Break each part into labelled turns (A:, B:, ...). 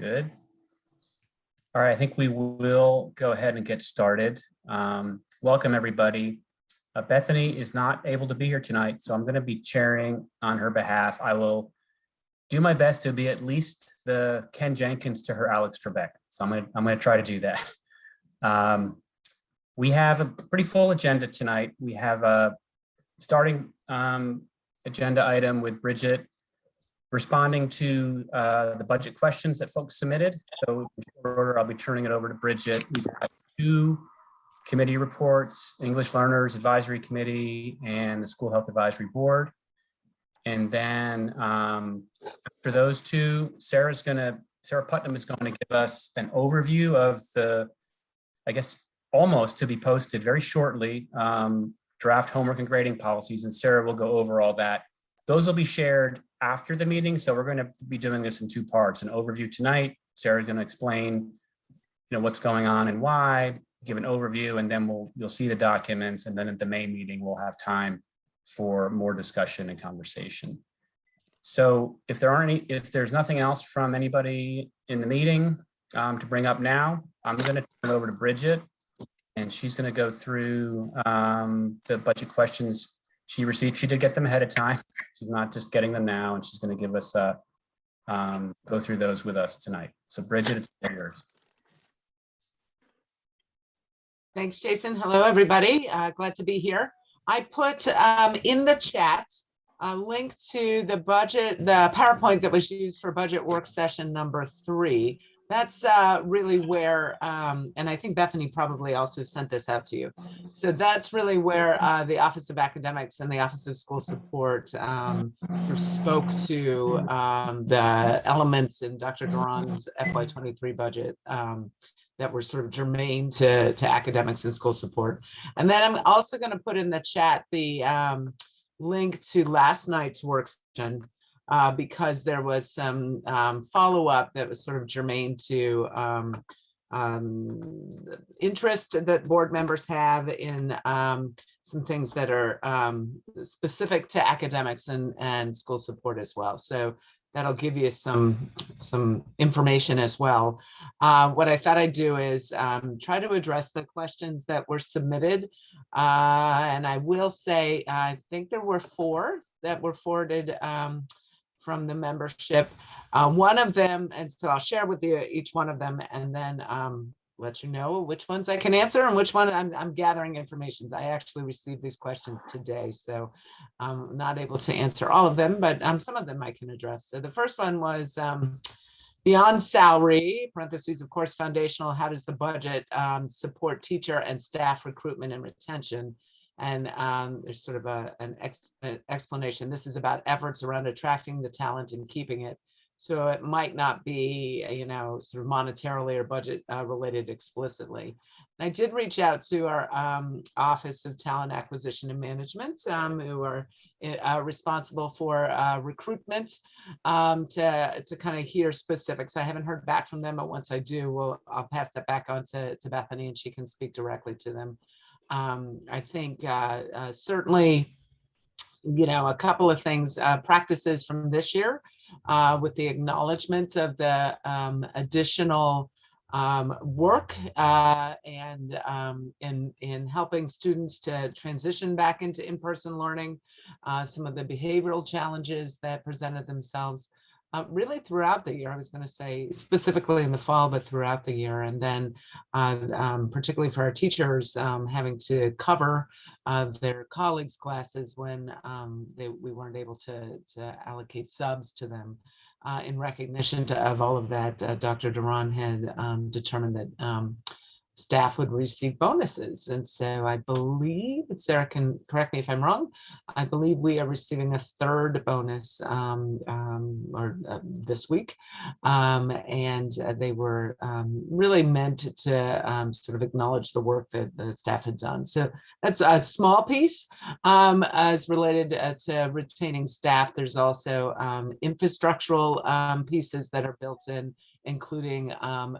A: Good. All right, I think we will go ahead and get started. Welcome, everybody. Bethany is not able to be here tonight, so I'm going to be chairing on her behalf. I will do my best to be at least the Ken Jenkins to her Alex Trebek. So I'm going to try to do that. We have a pretty full agenda tonight. We have a starting agenda item with Bridget responding to the budget questions that folks submitted. So in short order, I'll be turning it over to Bridget. We've got 2 committee reports, English Learners Advisory Committee and the School Health Advisory Board. And then after those 2, Sarah Putnam is going to give us an overview of the, I guess, almost to be posted very shortly, draft homework and grading policies. And Sarah will go over all that. Those will be shared after the meeting. So we're going to be doing this in 2 parts, an overview tonight. Sarah's going to explain, what's going on and why, give an overview, and then you'll see the documents. And then at the main meeting, we'll have time for more discussion and conversation. So if there's nothing else from anybody in the meeting to bring up now, I'm going to turn it over to Bridget, and she's going to go through the budget questions she received. She did get them ahead of time. She's not just getting them now, and she's going to give us go through those with us tonight. So Bridget, it's yours.
B: Thanks, Jason. Hello, everybody. Glad to be here. I put in the chat a link to the PowerPoint that was used for budget work session number 3. That's really where, and I think Bethany probably also sent this out to you. So that's really where the Office of Academics and the Office of School Support spoke to the elements in Dr. Duran's FY23 budget that were sort of germane to academics and school support. And then I'm also going to put in the chat the link to last night's work session, because there was some follow-up that was sort of germane to interest that board members have in some things that are specific to academics and school support as well. So that'll give you some information as well. What I thought I'd do is try to address the questions that were submitted. And I will say, I think there were 4 that were forwarded from the membership. One of them, and so I'll share with you each one of them, and then let you know which ones I can answer and which one I'm gathering information. I actually received these questions today, so I'm not able to answer all of them, but some of them I can address. So the first one was beyond salary, parentheses, of course, foundational, how does the budget support teacher and staff recruitment and retention? And there's sort of an explanation. This is about efforts around attracting the talent and keeping it. So it might not be, sort of monetarily or budget related explicitly. And I did reach out to our Office of Talent Acquisition and Management, who are responsible for recruitment, to kind of hear specifics. I haven't heard back from them, but once I do, I'll pass that back on to Bethany, and she can speak directly to them. I think certainly, a couple of things, practices from this year with the acknowledgement of the additional work and in helping students to transition back into in-person learning, some of the behavioral challenges that presented themselves really throughout the year. I was going to say specifically in the fall, but throughout the year. And then particularly for our teachers having to cover their colleagues' classes when we weren't able to allocate subs to them. In recognition of all of that, Dr. Duran had determined that staff would receive bonuses. And so I believe, Sarah can correct me if I'm wrong, I believe we are receiving a 3rd bonus this week. And they were really meant to sort of acknowledge the work that the staff had done. So that's a small piece as related to retaining staff. There's also infrastructural pieces that are built in, including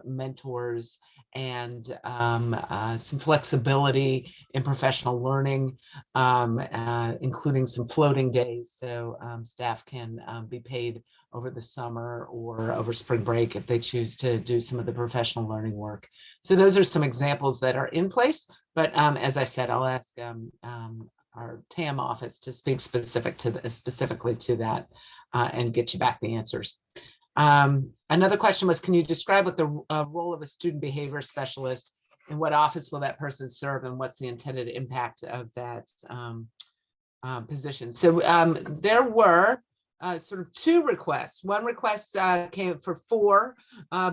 B: mentors and some flexibility in professional learning, including some floating days, so staff can be paid over the summer or over spring break if they choose to do some of the professional learning work. So those are some examples that are in place, but as I said, I'll ask our TAM office to speak specifically to that and get you back the answers. Another question was, can you describe what the role of a student behavior specialist, and what office will that person serve, and what's the intended impact of that position? So there were sort of two requests. One request came for 4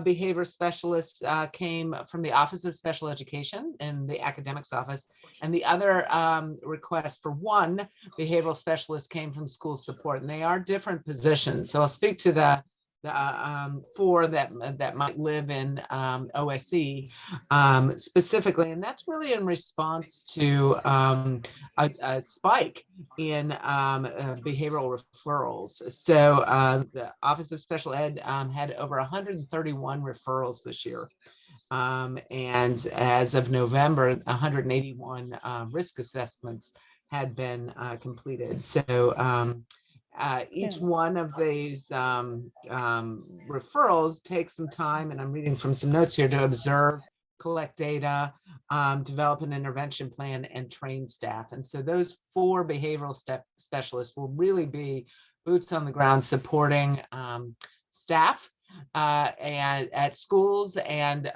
B: behavior specialists, came from the Office of Special Education in the academics office, and the other request for 1 behavioral specialist came from school support, and they are different positions. So I'll speak to the 4 that might live in OSE specifically, and that's really in response to a spike in behavioral referrals. So the Office of Special Ed had over 131 referrals this year. And as of November, 181 risk assessments had been completed. So each one of these referrals takes some time, and I'm reading from some notes here, to observe, collect data, develop an intervention plan, and train staff. And so those 4 behavioral specialists will really be boots on the ground supporting staff and at schools, and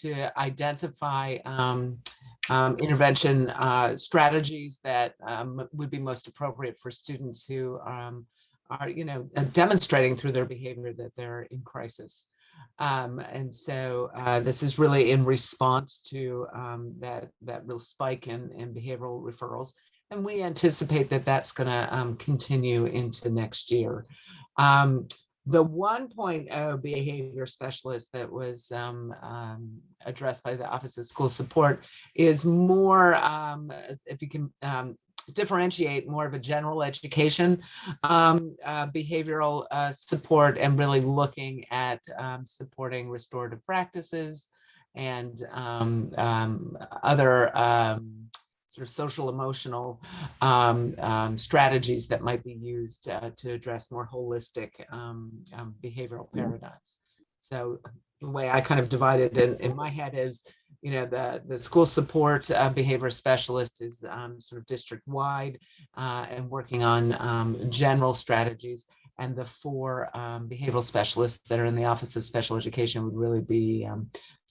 B: to identify intervention strategies that would be most appropriate for students who are, demonstrating through their behavior that they're in crisis. And so this is really in response to that real spike in behavioral referrals. And we anticipate that that's going to continue into next year. The 1.0 behavior specialist that was addressed by the Office of School Support is more, if you can differentiate, more of a general education behavioral support, and really looking at supporting restorative practices and other sort of social emotional strategies that might be used to address more holistic behavioral paradigms. So the way I kind of divide it in my head is, the school support behavior specialist is sort of district wide and working on general strategies, and the 4 behavioral specialists that are in the Office of Special Education would really be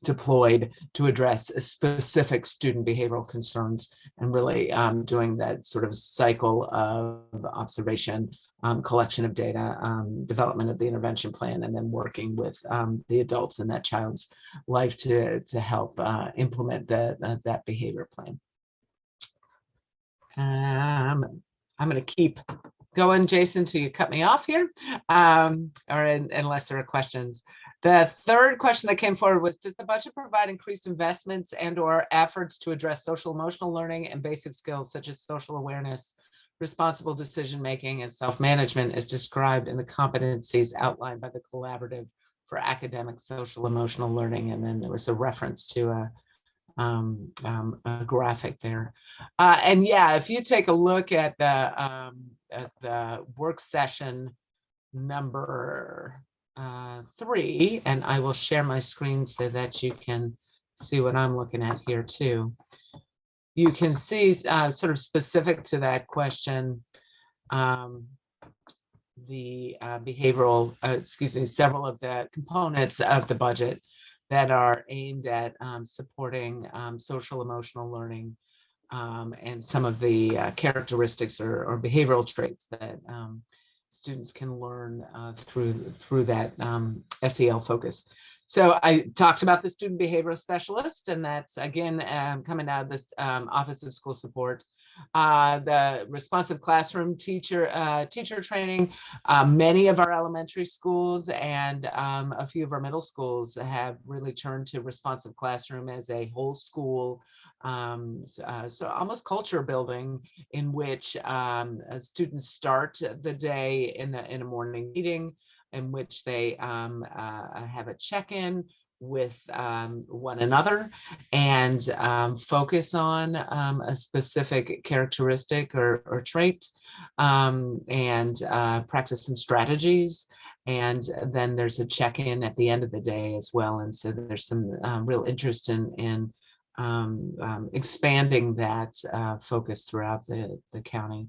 B: deployed to address specific student behavioral concerns, and really doing that sort of cycle of observation, collection of data, development of the intervention plan, and then working with the adults in that child's life to help implement that behavior plan. I'm going to keep going, Jason, till you cut me off here, or unless there are questions. The third question that came forward was, does the budget provide increased investments and/or efforts to address social emotional learning and basic skills such as social awareness, responsible decision-making, and self-management as described in the competencies outlined by the Collaborative for Academic Social Emotional Learning? And then there was a reference to a graphic there. And yeah, if you take a look at the work session number 3, and I will share my screen so that you can see what I'm looking at here too. You can see sort of specific to that question, the behavioral, several of the components of the budget that are aimed at supporting social emotional learning, and some of the characteristics or behavioral traits that students can learn through that SEL focus. So I talked about the student behavioral specialist, and that's again coming out of this Office of School Support. The responsive classroom teacher training. Many of our elementary schools and a few of our middle schools have really turned to responsive classroom as a whole school, so almost culture building, in which students start the day in a morning meeting, in which they have a check-in with one another and focus on a specific characteristic or trait, and practice some strategies. And then there's a check-in at the end of the day as well. And so there's some real interest in expanding that focus throughout the county.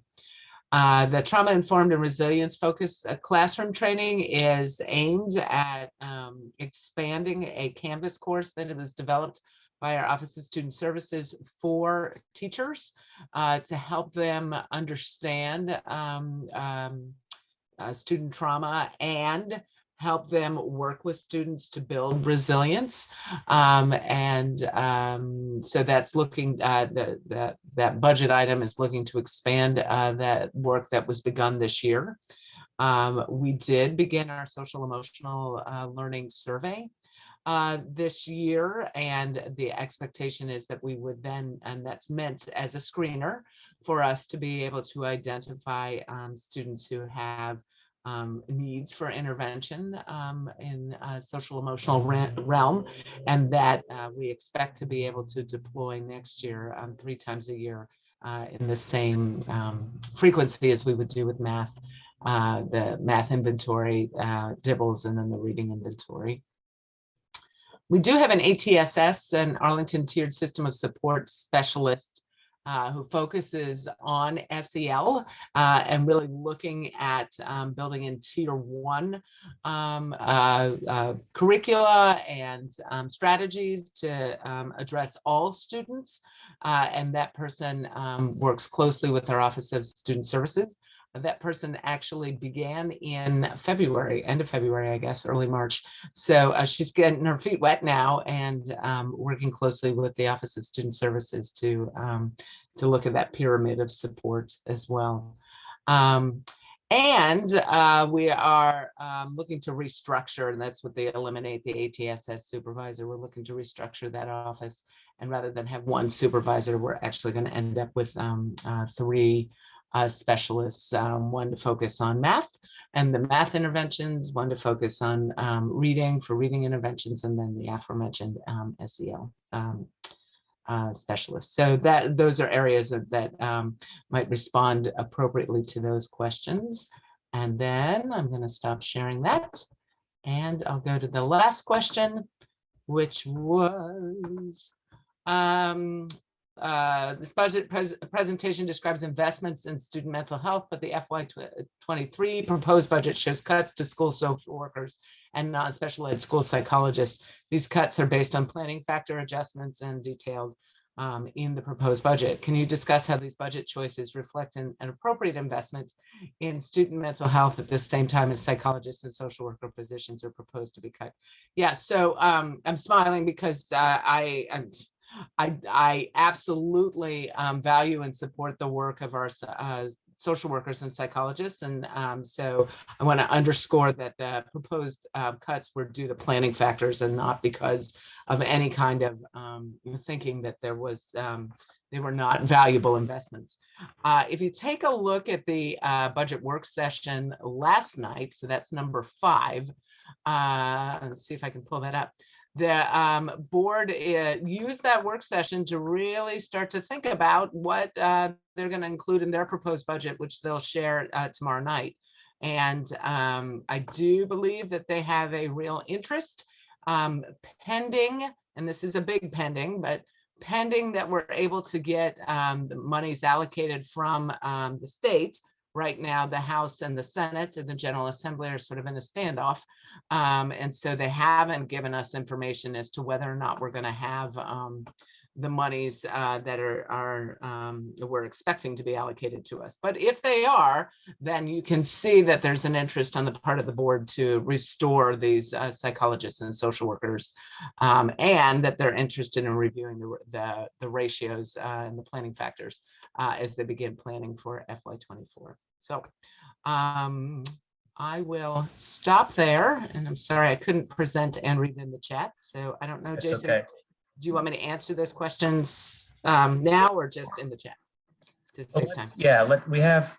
B: The trauma-informed and resilience-focused classroom training is aimed at expanding a Canvas course that was developed by our Office of Student Services for teachers to help them understand student trauma and help them work with students to build resilience. So that's looking that budget item is looking to expand that work that was begun this year. We did begin our social emotional learning survey this year, and the expectation is that we would then, and that's meant as a screener for us to be able to identify students who have needs for intervention in social emotional realm, and that we expect to be able to deploy next year 3 times a year in the same frequency as we would do with math, the math inventory, DIBELS, and then the reading inventory. We do have an ATSS, an Arlington Tiered System of Support Specialist, who focuses on SEL and really looking at building in Tier 1 curricula and strategies to address all students. And that person works closely with our Office of Student Services. That person actually began in February, end of February, I guess, early March. So she's getting her feet wet now and working closely with the Office of Student Services to look at that pyramid of support as well. And we are looking to restructure, and that's what they eliminate the ATSS supervisor. We're looking to restructure that office, and rather than have one supervisor, we're actually going to end up with 3 specialists, one to focus on math and the math interventions, one to focus on reading for reading interventions, and then the aforementioned SEL specialists. So those are areas that might respond appropriately to those questions. And then I'm going to stop sharing that, and I'll go to the last question, which was this budget presentation describes investments in student mental health, but the FY23 proposed budget shows cuts to school social workers and non-special ed school psychologists. These cuts are based on planning factor adjustments and detailed in the proposed budget. Can you discuss how these budget choices reflect an appropriate investment in student mental health at the same time as psychologists and social worker positions are proposed to be cut? Yeah, so I'm smiling because I absolutely value and support the work of our social workers and psychologists. And so I want to underscore that the proposed cuts were due to planning factors and not because of any kind of thinking that there was they were not valuable investments. If you take a look at the budget work session last night, so that's number 5, let's see if I can pull that up. The board used that work session to really start to think about what they're going to include in their proposed budget, which they'll share tomorrow night. And I do believe that they have a real interest pending, and this is a big pending, but pending that we're able to get the monies allocated from the state. Right now, the House and the Senate and the General Assembly are sort of in a standoff. And so they haven't given us information as to whether or not we're going to have the monies that we're expecting to be allocated to us. But if they are, then you can see that there's an interest on the part of the board to restore these psychologists and social workers, and that they're interested in reviewing the ratios and the planning factors as they begin planning for FY24. So I will stop there, and I'm sorry I couldn't present and read in the chat. So I don't know,
A: That's
B: Jason,
A: okay.
B: do you want me to answer those questions now or just in the chat to save time?
A: Yeah, we have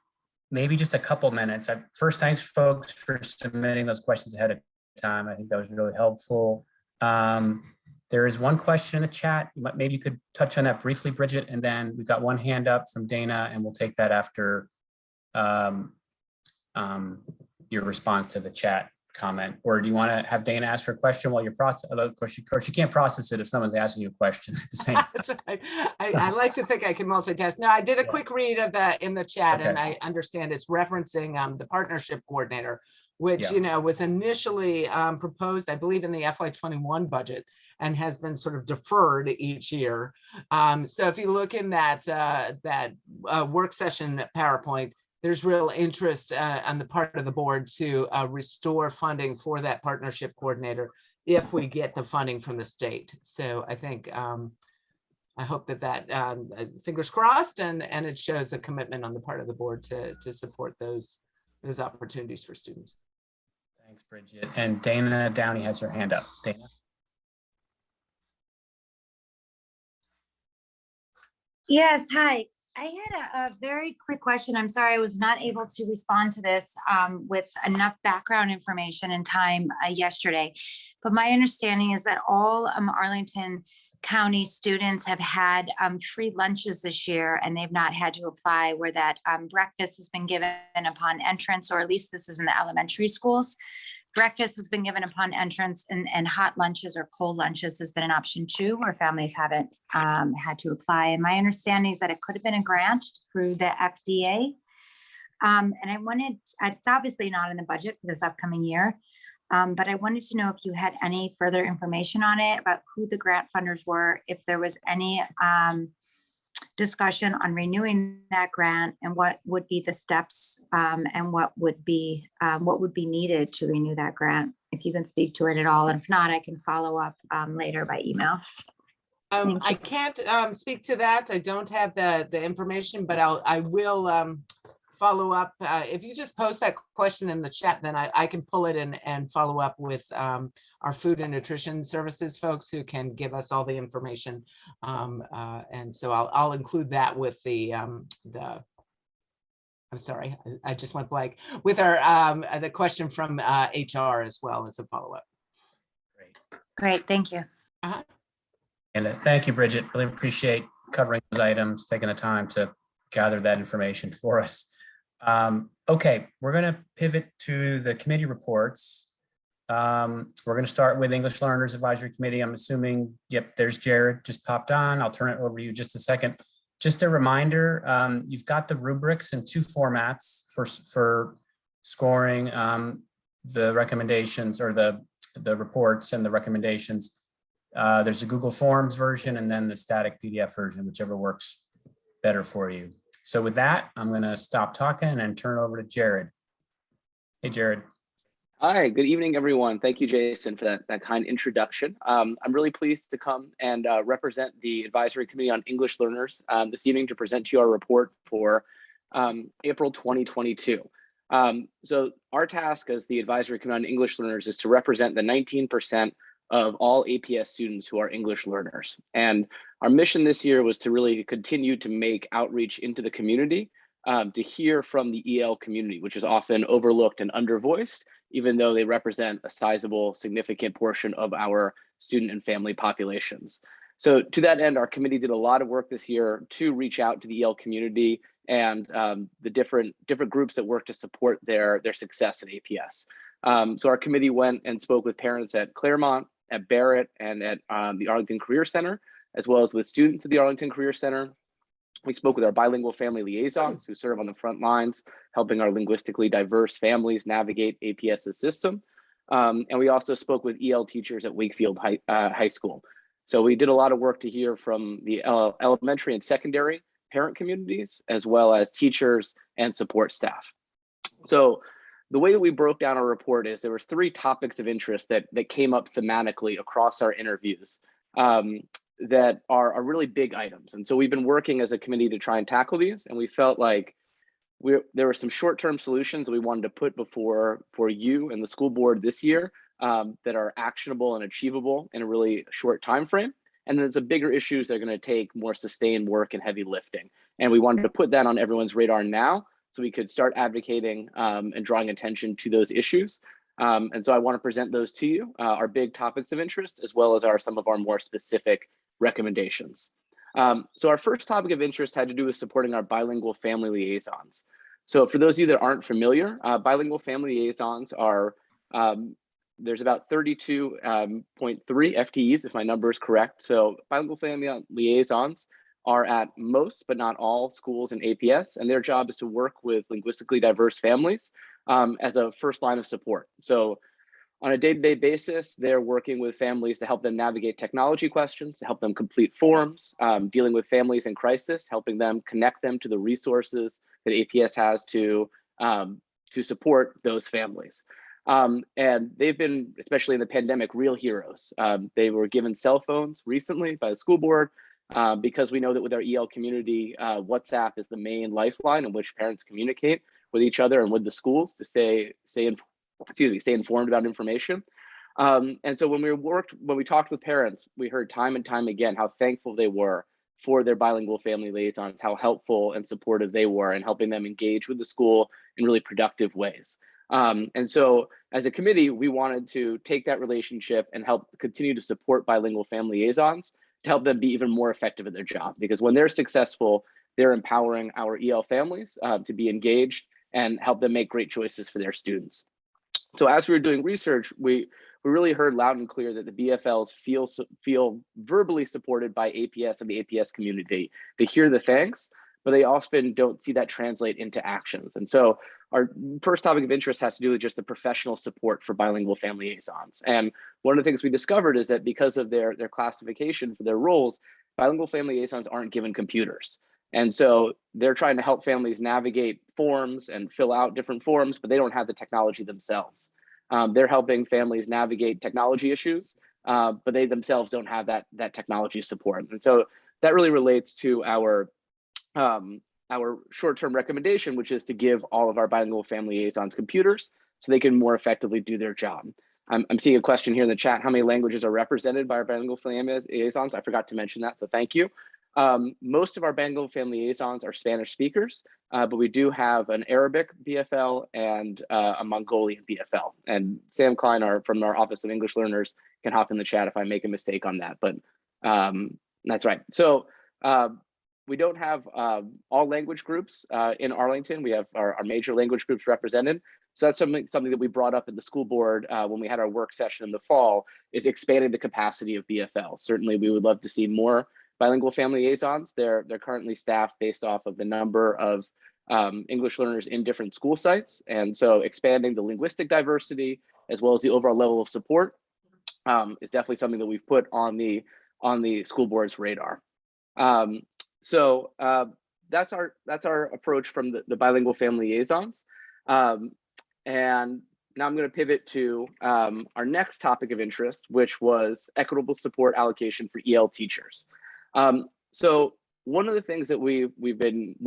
A: maybe just a couple minutes. First, thanks folks for submitting those questions ahead of time. I think that was really helpful. There is one question in the chat. Maybe you could touch on that briefly, Bridget, and then we've got one hand up from Dana, and we'll take that after your response to the chat comment. Or do you want to have Dana ask her a question while you're processing? Of course, she can't process it if someone's asking you a question at the same time.
B: That's right. I like to think I can multitask. No, I did a quick read of that in the chat,
A: Okay.
B: and I understand it's referencing the partnership coordinator, which
A: Yeah.
B: was initially proposed, I believe, in the FY21 budget and has been sort of deferred each year. So if you look in that work session PowerPoint, there's real interest on the part of the board to restore funding for that partnership coordinator if we get the funding from the state. So I think I hope that fingers crossed, and it shows a commitment on the part of the board to support those opportunities for students.
A: Thanks, Bridget. And Dana Downey has her hand up. Dana.
C: Yes, hi. I had a very quick question. I'm sorry I was not able to respond to this with enough background information and time yesterday. But my understanding is that all Arlington County students have had free lunches this year, and they've not had to apply, where that breakfast has been given upon entrance, or at least this is in the elementary schools. Breakfast has been given upon entrance, and hot lunches or cold lunches has been an option too, where families haven't had to apply. And my understanding is that it could have been a grant through the FDA. And I wanted, it's obviously not in the budget for this upcoming year, but I wanted to know if you had any further information on it, about who the grant funders were, if there was any discussion on renewing that grant, and what would be the steps and what would be needed to renew that grant, if you can speak to it at all. And if not, I can follow up later by email.
B: I can't speak to that. I don't have the information, but I will follow up. If you just post that question in the chat, then I can pull it in and follow up with our food and nutrition services folks, who can give us all the information. And so I'll include that with I'm sorry, I just went blank, with our the question from HR as well as a follow-up.
C: Great, thank you.
A: And thank you, Bridget. Really appreciate covering those items, taking the time to gather that information for us. Okay, we're going to pivot to the committee reports. We're going to start with English Learners Advisory Committee. I'm assuming, yep, there's Jared, just popped on. I'll turn it over to you just a second. Just a reminder, you've got the rubrics in 2 formats for scoring the recommendations, or the reports and the recommendations. There's a Google Forms version, and then the static PDF version, whichever works better for you. So with that, I'm going to stop talking and turn it over to Jared. Hey, Jared.
D: Hi, good evening, everyone. Thank you, Jason, for that kind introduction. I'm really pleased to come and represent the Advisory Committee on English Learners this evening to present to you our report for April 2022. So our task as the Advisory Committee on English Learners is to represent the 19% of all APS students who are English learners. And our mission this year was to really continue to make outreach into the community, to hear from the EL community, which is often overlooked and undervoiced, even though they represent a sizable, significant portion of our student and family populations. So to that end, our committee did a lot of work this year to reach out to the EL community and the different groups that work to support their success at APS. So our committee went and spoke with parents at Claremont, at Barrett, and at the Arlington Career Center, as well as with students at the Arlington Career Center. We spoke with our bilingual family liaisons who serve on the front lines, helping our linguistically diverse families navigate APS's system. And we also spoke with EL teachers at Wakefield High School. So we did a lot of work to hear from the elementary and secondary parent communities, as well as teachers and support staff. So the way that we broke down our report is there was 3 topics of interest that came up thematically across our interviews that are really big items. And so we've been working as a committee to try and tackle these, and we felt like there were some short-term solutions that we wanted to put before for you and the school board this year that are actionable and achievable in a really short time frame. And then some bigger issues that are going to take more sustained work and heavy lifting. And we wanted to put that on everyone's radar now, so we could start advocating and drawing attention to those issues. And so I want to present those to you, our big topics of interest, as well as some of our more specific recommendations. So our first topic of interest had to do with supporting our bilingual family liaisons. So for those of you that aren't familiar, bilingual family liaisons are, there's about 32.3 FTEs, if my number is correct. So bilingual family liaisons are at most, but not all, schools in APS, and their job is to work with linguistically diverse families as a first line of support. So on a day-to-day basis, they're working with families to help them navigate technology questions, to help them complete forms, dealing with families in crisis, helping them connect them to the resources that APS has to support those families. And they've been, especially in the pandemic, real heroes. They were given cell phones recently by the school board because we know that with our EL community, WhatsApp is the main lifeline in which parents communicate with each other and with the schools to stay informed about information. And so when we talked with parents, we heard time and time again how thankful they were for their bilingual family liaisons, how helpful and supportive they were in helping them engage with the school in really productive ways. And so as a committee, we wanted to take that relationship and help continue to support bilingual family liaisons to help them be even more effective at their job. Because when they're successful, they're empowering our EL families to be engaged and help them make great choices for their students. So as we were doing research, we really heard loud and clear that the BFLs feel verbally supported by APS and the APS community. They hear the thanks, but they often don't see that translate into actions. And so our first topic of interest has to do with just the professional support for bilingual family liaisons. And one of the things we discovered is that because of their classification for their roles, bilingual family liaisons aren't given computers. And so they're trying to help families navigate forms and fill out different forms, but they don't have the technology themselves. They're helping families navigate technology issues, but they themselves don't have that technology support. And so that really relates to our short-term recommendation, which is to give all of our bilingual family liaisons computers so they can more effectively do their job. I'm seeing a question here in the chat. How many languages are represented by our bilingual family liaisons? I forgot to mention that, so thank you. Most of our bilingual family liaisons are Spanish speakers, but we do have an Arabic BFL and a Mongolian BFL. And Sam Klein, from our Office of English Learners, can hop in the chat if I make a mistake on that, but that's right. So we don't have all language groups in Arlington. We have our major language groups represented. So that's something that we brought up at the school board when we had our work session in the fall, is expanding the capacity of BFL. Certainly, we would love to see more bilingual family liaisons. They're currently staffed based off of the number of English learners in different school sites. And so expanding the linguistic diversity as well as the overall level of support is definitely something that we've put on the school board's radar. So that's our approach from the bilingual family liaisons. And now I'm going to pivot to our next topic of interest, which was equitable support allocation for EL teachers. So one of the things that we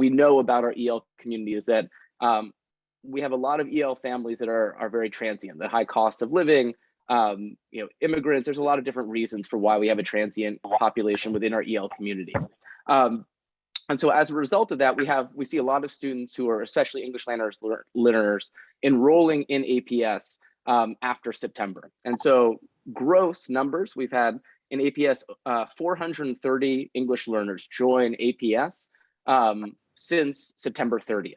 D: know about our EL community is that we have a lot of EL families that are very transient. The high cost of living, immigrants. There's a lot of different reasons for why we have a transient population within our EL community. And so as a result of that, we see a lot of students who are especially English learners enrolling in APS after September. And so gross numbers, we've had in APS 430 English learners join APS since September 30th.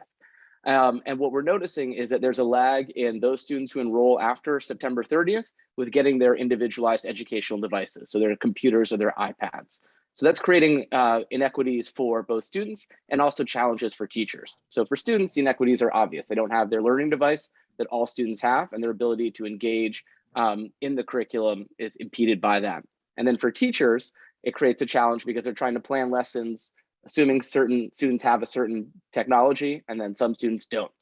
D: And what we're noticing is that there's a lag in those students who enroll after September 30th with getting their individualized educational devices, so their computers or their iPads. So that's creating inequities for both students and also challenges for teachers. So for students, the inequities are obvious. They don't have their learning device that all students have, and their ability to engage in the curriculum is impeded by that. And then for teachers, it creates a challenge because they're trying to plan lessons, assuming certain students have a certain technology, and then some students don't.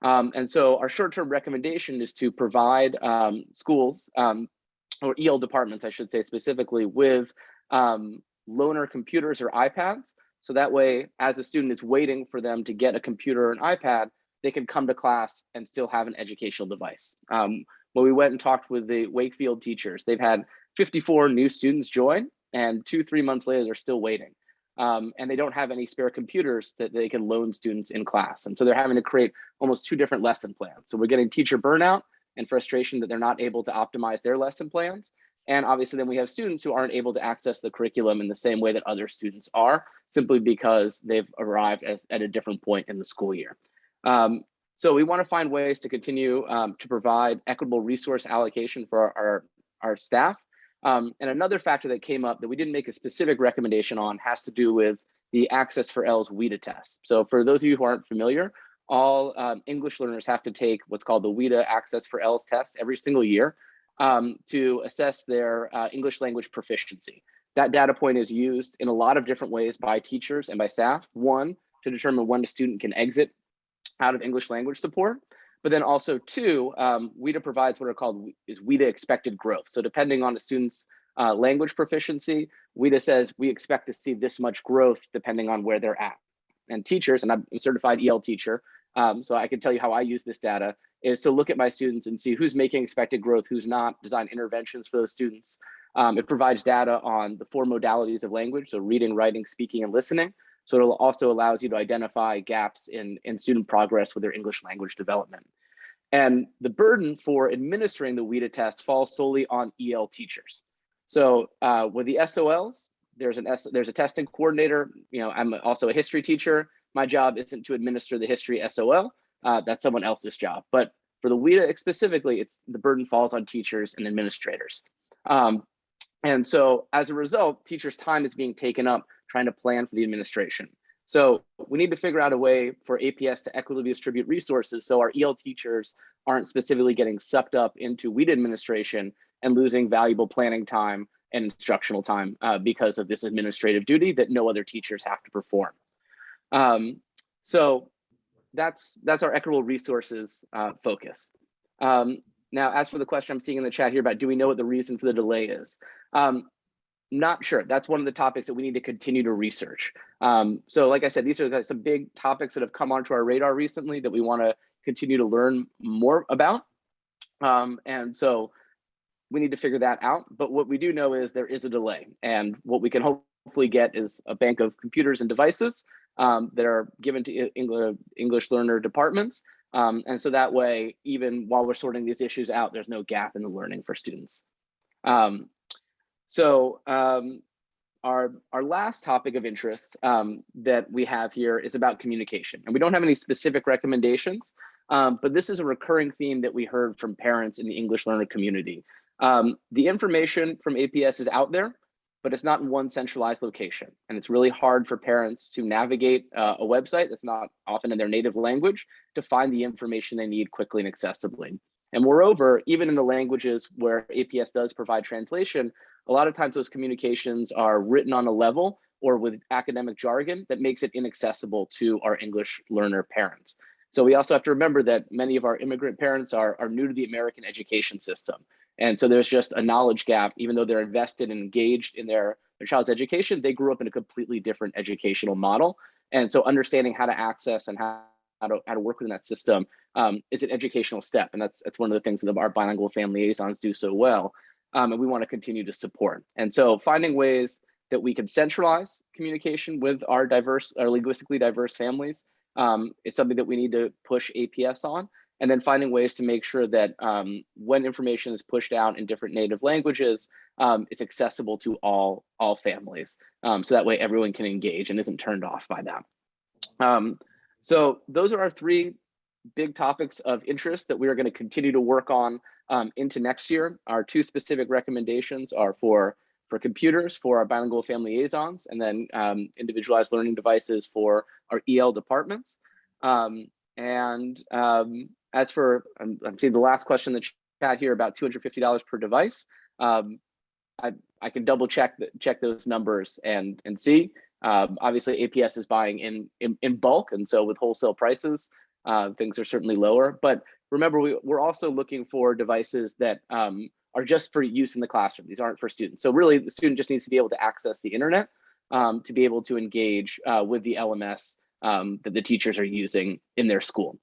D: And so our short-term recommendation is to provide schools, or EL departments, I should say specifically, with loaner computers or iPads. So that way, as a student is waiting for them to get a computer or an iPad, they can come to class and still have an educational device. When we went and talked with the Wakefield teachers, they've had 54 new students join, and 2-3 months later, they're still waiting. And they don't have any spare computers that they can loan students in class. And so they're having to create almost 2 different lesson plans. So we're getting teacher burnout and frustration that they're not able to optimize their lesson plans. And obviously then we have students who aren't able to access the curriculum in the same way that other students are, simply because they've arrived at a different point in the school year. So we want to find ways to continue to provide equitable resource allocation for our staff. And another factor that came up that we didn't make a specific recommendation on has to do with the Access for L's WIDA test. So for those of you who aren't familiar, all English learners have to take what's called the WIDA Access for L's test every single year to assess their English language proficiency. That data point is used in a lot of different ways by teachers and by staff. One, to determine when a student can exit out of English language support, but then also two, WIDA provides what are called WIDA expected growth. So depending on the student's language proficiency, WIDA says we expect to see this much growth depending on where they're at. And teachers, and I'm a certified EL teacher, so I can tell you how I use this data, is to look at my students and see who's making expected growth, who's not, design interventions for those students. It provides data on the 4 modalities of language, so reading, writing, speaking, and listening. So it also allows you to identify gaps in student progress with their English language development. And the burden for administering the WIDA test falls solely on EL teachers. So with the SOLs, there's a testing coordinator. You know, I'm also a history teacher. My job isn't to administer the history SOL. That's someone else's job. But for the WIDA specifically, the burden falls on teachers and administrators. And so as a result, teachers' time is being taken up trying to plan for the administration. So we need to figure out a way for APS to equitably distribute resources so our EL teachers aren't specifically getting sucked up into WIDA administration and losing valuable planning time and instructional time because of this administrative duty that no other teachers have to perform. So that's our equitable resources focus. Now, as for the question I'm seeing in the chat here about do we know what the reason for the delay is? Not sure. That's one of the topics that we need to continue to research. So like I said, these are some big topics that have come onto our radar recently that we want to continue to learn more about. And so we need to figure that out. But what we do know is there is a delay. And what we can hopefully get is a bank of computers and devices that are given to English learner departments. And so that way, even while we're sorting these issues out, there's no gap in the learning for students. Our last topic of interest that we have here is about communication. And we don't have any specific recommendations, but this is a recurring theme that we heard from parents in the English learner community. The information from APS is out there, but it's not in one centralized location. And it's really hard for parents to navigate a website that's not often in their native language to find the information they need quickly and accessibly. And moreover, even in the languages where APS does provide translation, a lot of times those communications are written on a level or with academic jargon that makes it inaccessible to our English learner parents. So we also have to remember that many of our immigrant parents are new to the American education system. And so there's just a knowledge gap. Even though they're invested and engaged in their child's education, they grew up in a completely different educational model. And so understanding how to access and how to work within that system is an educational step. And that's one of the things that our bilingual family liaisons do so well. And we want to continue to support. And so finding ways that we can centralize communication with our linguistically diverse families is something that we need to push APS on. And then finding ways to make sure that when information is pushed out in different native languages, it's accessible to all families. So that way everyone can engage and isn't turned off by that. So those are our 3 big topics of interest that we are going to continue to work on into next year. Our 2 specific recommendations are for computers for our bilingual family liaisons, and then individualized learning devices for our EL departments. As for, I'm seeing the last question in the chat here about $250 per device. I can double check those numbers and see. Obviously, APS is buying in bulk, and so with wholesale prices, things are certainly lower. But remember, we're also looking for devices that are just for use in the classroom. These aren't for students. So really, the student just needs to be able to access the internet to be able to engage with the LMS that the teachers are using in their school.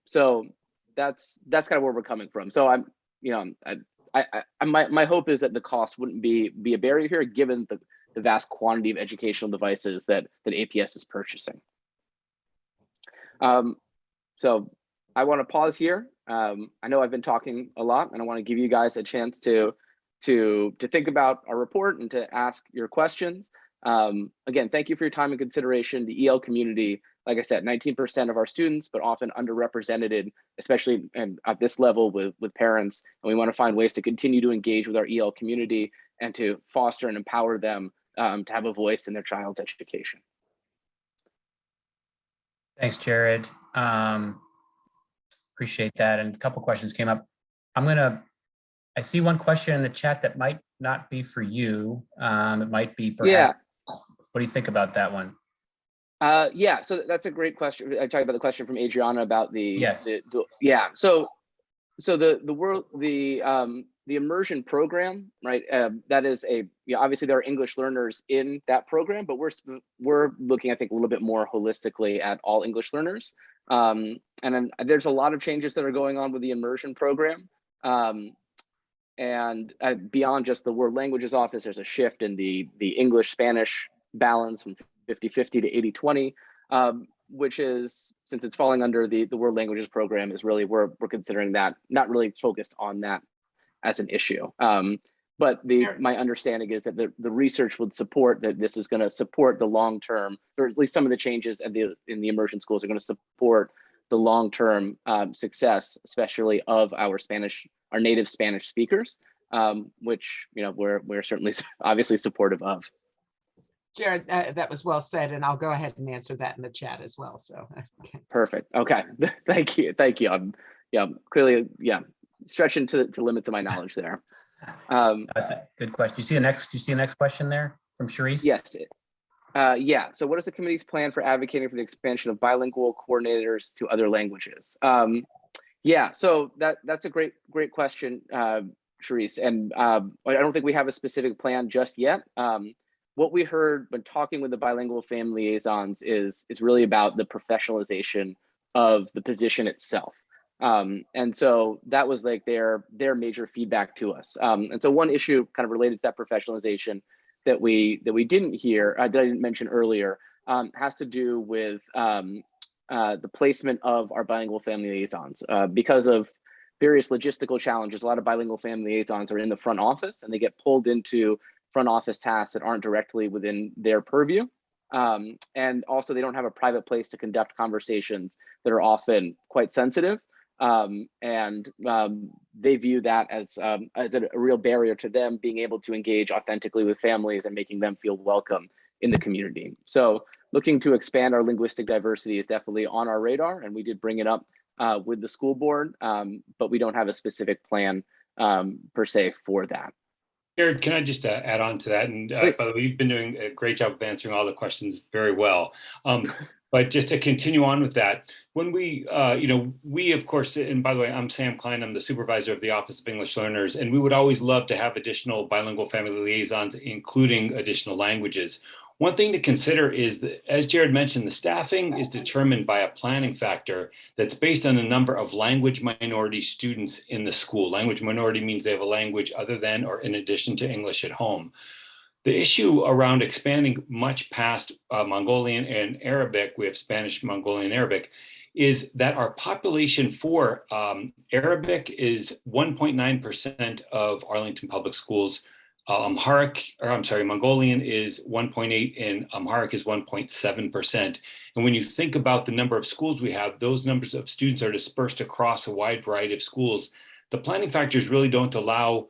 D: So that's kind of where we're coming from. So my hope is that the cost wouldn't be a barrier here, given the vast quantity of educational devices that APS is purchasing. So I want to pause here I know I've been talking a lot, and I want to give you guys a chance to think about our report and to ask your questions. Again, thank you for your time and consideration. The EL community, like I said, 19% of our students, but often underrepresented, especially at this level with parents. And we want to find ways to continue to engage with our EL community and to foster and empower them to have a voice in their child's education.
A: Thanks, Jared. Appreciate that. And a couple questions came up. I see one question in the chat that might not be for you. It might be perhaps. What do you think about that one?
D: Yeah, so that's a great question. I talked about the question from Adriana about the
A: Yes.
D: Yeah. So the immersion program, right? That is obviously there are English learners in that program, but we're looking, I think, a little bit more holistically at all English learners. And then there's a lot of changes that are going on with the immersion program. And beyond just the World Languages Office, there's a shift in the English-Spanish balance from 50-50 to 80-20, which is, since it's falling under the World Languages program, is really, we're considering that, not really focused on that as an issue. But my understanding is that the research would support that this is going to support the long-term, or at least some of the changes in the immersion schools are going to support the long-term success, especially of our native Spanish speakers, which we're certainly obviously supportive of.
B: Jared, that was well said, and I'll go ahead and answer that in the chat as well. So
D: perfect. Okay, thank you. I'm clearly stretching to the limits of my knowledge there.
A: That's a good question. Do you see the next question there from Charisse?
D: Yes. Yeah. So what is the committee's plan for advocating for the expansion of bilingual coordinators to other languages? Yeah, so that's a great question, Charisse. And I don't think we have a specific plan just yet. What we heard when talking with the bilingual family liaisons is really about the professionalization of the position itself. And so that was like their major feedback to us. And so one issue kind of related to that professionalization that we didn't hear, that I didn't mention earlier, has to do with the placement of our bilingual family liaisons. Because of various logistical challenges, a lot of bilingual family liaisons are in the front office, and they get pulled into front office tasks that aren't directly within their purview. And also they don't have a private place to conduct conversations that are often quite sensitive. And they view that as a real barrier to them being able to engage authentically with families and making them feel welcome in the community. So looking to expand our linguistic diversity is definitely on our radar, and we did bring it up with the school board, but we don't have a specific plan per se for that.
E: Jared, can I just add on to that? And by the way, you've been doing a great job of answering all the questions very well. But just to continue on with that, when we, we of course, and by the way, I'm Sam Klein, I'm the supervisor of the Office of English Learners, and we would always love to have additional bilingual family liaisons, including additional languages. One thing to consider is that, as Jared mentioned, the staffing is determined by a planning factor that's based on the number of language minority students in the school. Language minority means they have a language other than or in addition to English at home. The issue around expanding much past Mongolian and Arabic, we have Spanish, Mongolian, Arabic, is that our population for Arabic is 1.9% of Arlington Public Schools. Mongolian is 1.8% and Amharic is 1.7%. And when you think about the number of schools we have, those numbers of students are dispersed across a wide variety of schools. The planning factors really don't allow,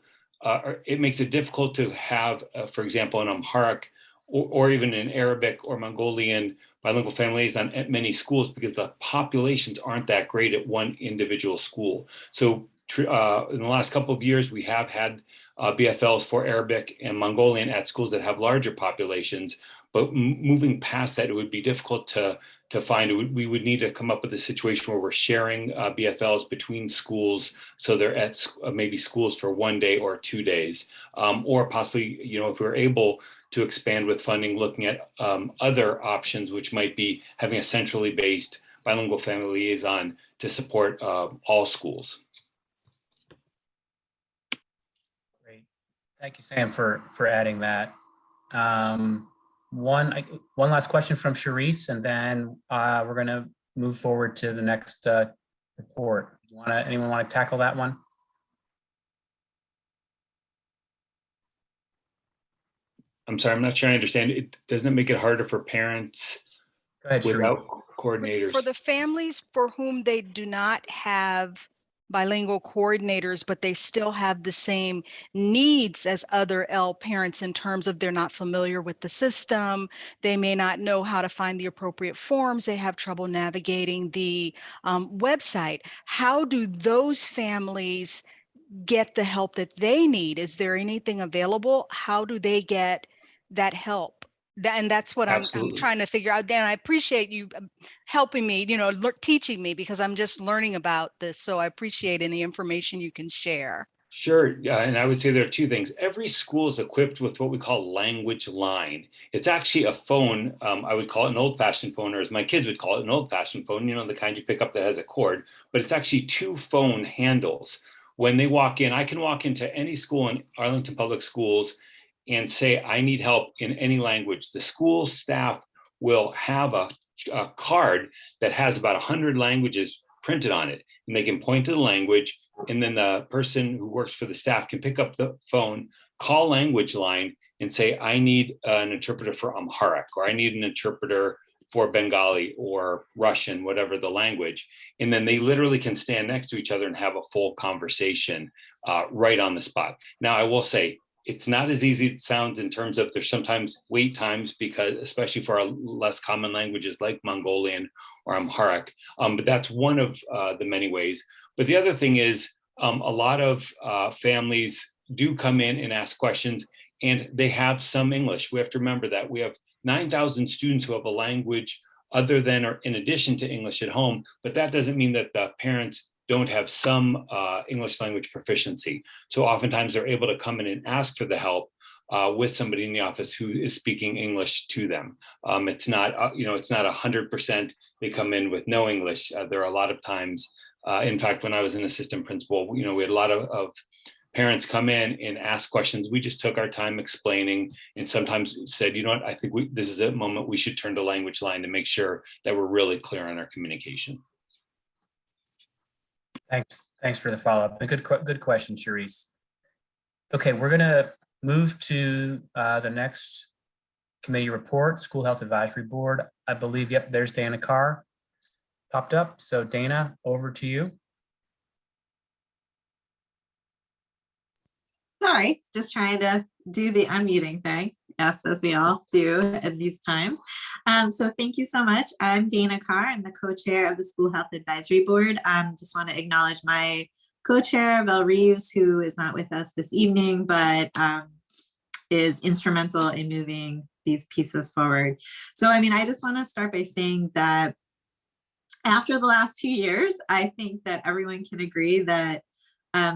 E: it makes it difficult to have, for example, an Amharic or even an Arabic or Mongolian bilingual family liaison at many schools because the populations aren't that great at one individual school. So in the last couple of years, we have had BFLs for Arabic and Mongolian at schools that have larger populations, but moving past that, it would be difficult to find. We would need to come up with a situation where we're sharing BFLs between schools, so they're at maybe schools for 1 day or 2 days, or possibly, if we're able to expand with funding, looking at other options, which might be having a centrally based bilingual family liaison to support all schools.
A: Thank you, Sam, for adding that. One last question from Charisse, and then we're going to move forward to the next report. Anyone want to tackle that one?
E: I'm sorry, I'm not sure I understand. Doesn't it make it harder for parents
A: Go ahead, Sheree.
E: without coordinators?
F: For the families for whom they do not have bilingual coordinators, but they still have the same needs as other L parents in terms of they're not familiar with the system, they may not know how to find the appropriate forms, they have trouble navigating the website. How do those families get the help that they need? Is there anything available? How do they get that help? And that's what I'm trying to figure out. Dan, I appreciate you helping me, teaching me, because I'm just learning about this. So I appreciate any information you can share.
E: Sure. Yeah, and I would say there are two things. Every school is equipped with what we call language line. It's actually a phone. I would call it an old-fashioned phone, or as my kids would call it, an old-fashioned phone, the kind you pick up that has a cord, but it's actually two phone handles. When they walk in, I can walk into any school in Arlington Public Schools and say, I need help in any language. The school staff will have a card that has about 100 languages printed on it, and they can point to the language, and then the person who works for the staff can pick up the phone, call language line, and say, I need an interpreter for Amharic, or I need an interpreter for Bengali or Russian, whatever the language. And then they literally can stand next to each other and have a full conversation right on the spot. Now, I will say, it's not as easy as it sounds in terms of there's sometimes wait times, because especially for our less common languages like Mongolian or Amharic, but that's one of the many ways. But the other thing is a lot of families do come in and ask questions, and they have some English. We have to remember that we have 9,000 students who have a language other than or in addition to English at home, but that doesn't mean that the parents don't have some English language proficiency. So oftentimes they're able to come in and ask for the help with somebody in the office who is speaking English to them. It's not, it's not 100% they come in with no English. There are a lot of times, in fact, when I was an assistant principal, we had a lot of parents come in and ask questions. We just took our time explaining, and sometimes said, I think this is a moment we should turn to language line to make sure that we're really clear on our communication.
A: Thanks for the follow-up. A good question, Charisse. Okay, we're gonna move to the next committee report, School Health Advisory Board. I believe, yep, there's Dana Carr popped up. So Dana, over to you.
G: Sorry, just trying to do the unmuting thing. Yes, as we all do at these times. So thank you so much. I'm Dana Carr. I'm the co-chair of the School Health Advisory Board. Just want to acknowledge my co-chair, Val Reeves, who is not with us this evening, but is instrumental in moving these pieces forward. So, I just want to start by saying that after the last 2 years, I think that everyone can agree that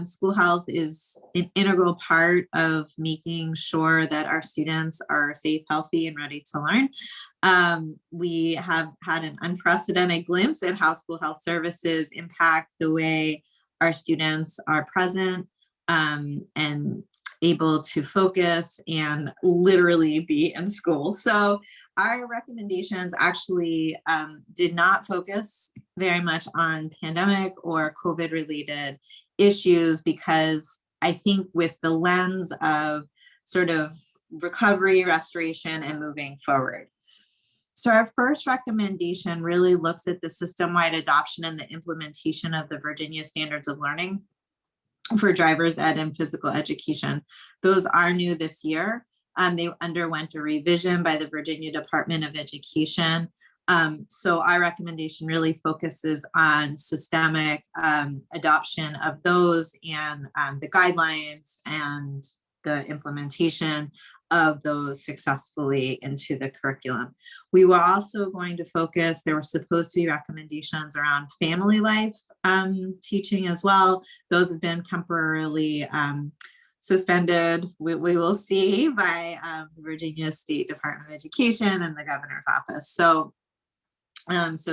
G: school health is an integral part of making sure that our students are safe, healthy, and ready to learn. We have had an unprecedented glimpse at how school health services impact the way our students are present and able to focus and literally be in school. So our recommendations actually did not focus very much on pandemic or COVID related issues, because I think with the lens of sort of recovery, restoration, and moving forward. So our first recommendation really looks at the system-wide adoption and the implementation of the Virginia Standards of Learning for driver's ed and physical education. Those are new this year. They underwent a revision by the Virginia Department of Education. So our recommendation really focuses on systemic adoption of those and the guidelines and the implementation of those successfully into the curriculum. We were also going to focus, there were supposed to be recommendations around family life teaching as well. Those have been temporarily suspended. We will see by the Virginia State Department of Education and the governor's office. So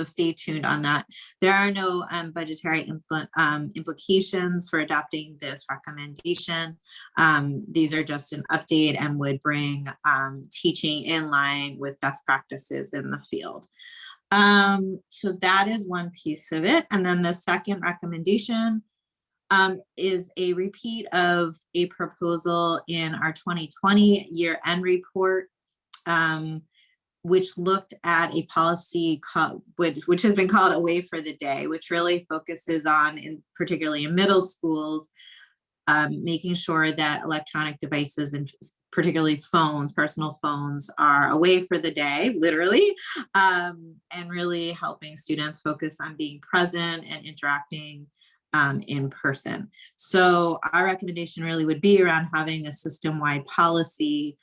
G: stay tuned on that. There are no budgetary implications for adopting this recommendation. These are just an update and would bring teaching in line with best practices in the field. So that is one piece of it. And then the second recommendation is a repeat of a proposal in our 2020 year-end report, which looked at a policy which has been called Away for the Day, which really focuses on, particularly in middle schools, making sure that electronic devices and particularly phones, personal phones, are away for the day, literally, and really helping students focus on being present and interacting in person. So our recommendation really would be around having a system-wide policy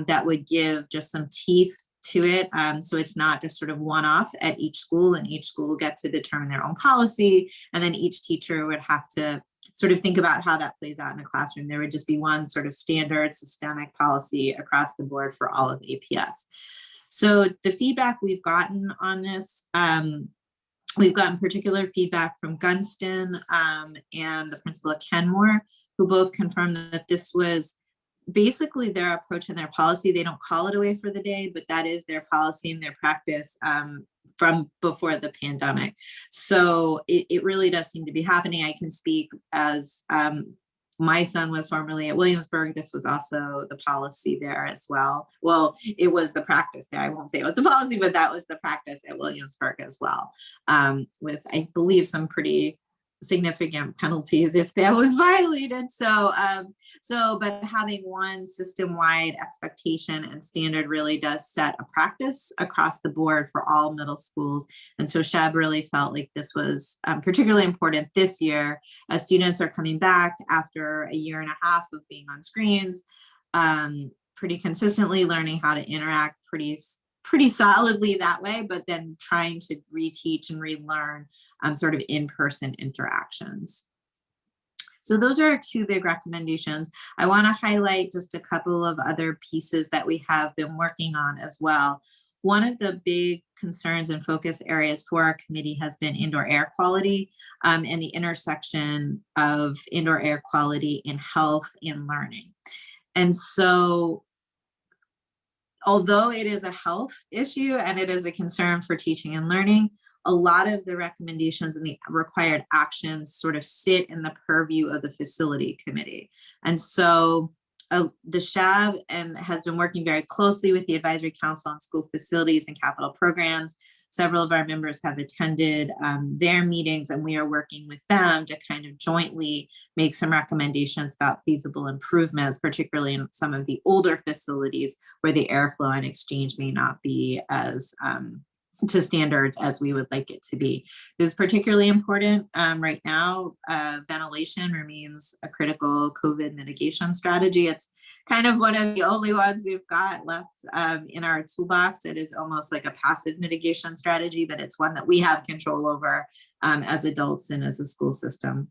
G: that would give just some teeth to it. So it's not just sort of one-off at each school, and each school will get to determine their own policy. And then each teacher would have to sort of think about how that plays out in a classroom. There would just be one sort of standard systemic policy across the board for all of APS. So the feedback we've gotten on this, we've gotten particular feedback from Gunston and the principal at Kenmore, who both confirmed that this was basically their approach and their policy. They don't call it Away for the Day, but that is their policy and their practice from before the pandemic. So it really does seem to be happening. I can speak as my son was formerly at Williamsburg. This was also the policy there as well. Well, it was the practice there. I won't say it was the policy, but that was the practice at Williamsburg as well, with, I believe, some pretty significant penalties if that was violated. So, but having one system-wide expectation and standard really does set a practice across the board for all middle schools. And so SHEB really felt like this was particularly important this year as students are coming back after a year and a half of being on screens, pretty consistently learning how to interact pretty solidly that way, but then trying to reteach and relearn sort of in-person interactions. So those are our two big recommendations. I want to highlight just a couple of other pieces that we have been working on as well. One of the big concerns and focus areas for our committee has been indoor air quality and the intersection of indoor air quality in health and learning. And so although it is a health issue and it is a concern for teaching and learning, a lot of the recommendations and the required actions sort of sit in the purview of the facility committee. And so the SHAB has been working very closely with the Advisory Council on School Facilities and Capital Programs. Several of our members have attended their meetings, and we are working with them to kind of jointly make some recommendations about feasible improvements, particularly in some of the older facilities where the airflow and exchange may not be as to standards as we would like it to be. This is particularly important right now. Ventilation remains a critical COVID mitigation strategy. It's kind of one of the only ones we've got left in our toolbox. It is almost like a passive mitigation strategy, but it's one that we have control over as adults and as a school system.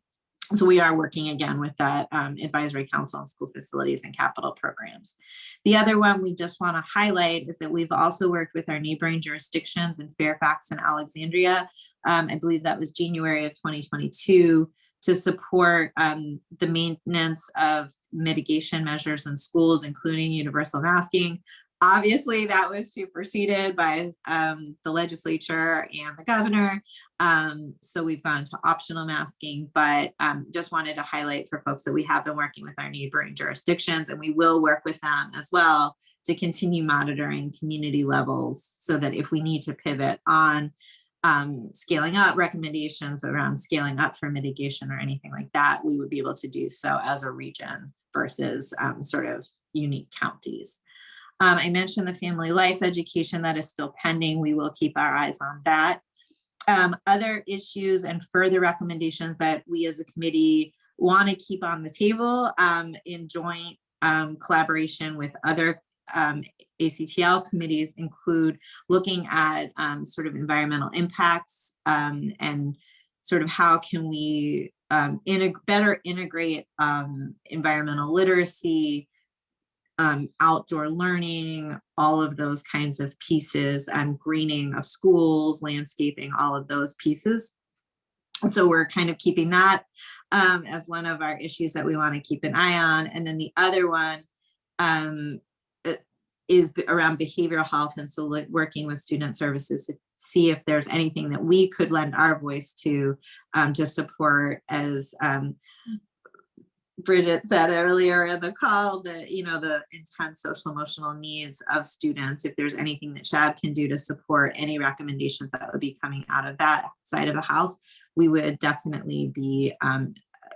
G: So we are working again with that Advisory Council on School Facilities and Capital Programs. The other one we just want to highlight is that we've also worked with our neighboring jurisdictions in Fairfax and Alexandria. I believe that was January of 2022 to support the maintenance of mitigation measures in schools, including universal masking. Obviously, that was superseded by the legislature and the governor. So we've gone to optional masking, but just wanted to highlight for folks that we have been working with our neighboring jurisdictions, and we will work with them as well to continue monitoring community levels so that if we need to pivot on scaling up recommendations around scaling up for mitigation or anything like that, we would be able to do so as a region versus sort of unique counties. I mentioned the family life education that is still pending. We will keep our eyes on that. Other issues and further recommendations that we as a committee want to keep on the table in joint collaboration with other ACTL committees include looking at sort of environmental impacts and sort of how can we better integrate environmental literacy, outdoor learning, all of those kinds of pieces, greening of schools, landscaping, all of those pieces. So we're kind of keeping that as one of our issues that we want to keep an eye on. And then the other one is around behavioral health. And so like working with student services to see if there's anything that we could lend our voice to support, as Bridget said earlier in the call, that, the intense social emotional needs of students. If there's anything that SHAB can do to support any recommendations that would be coming out of that side of the house, we would definitely be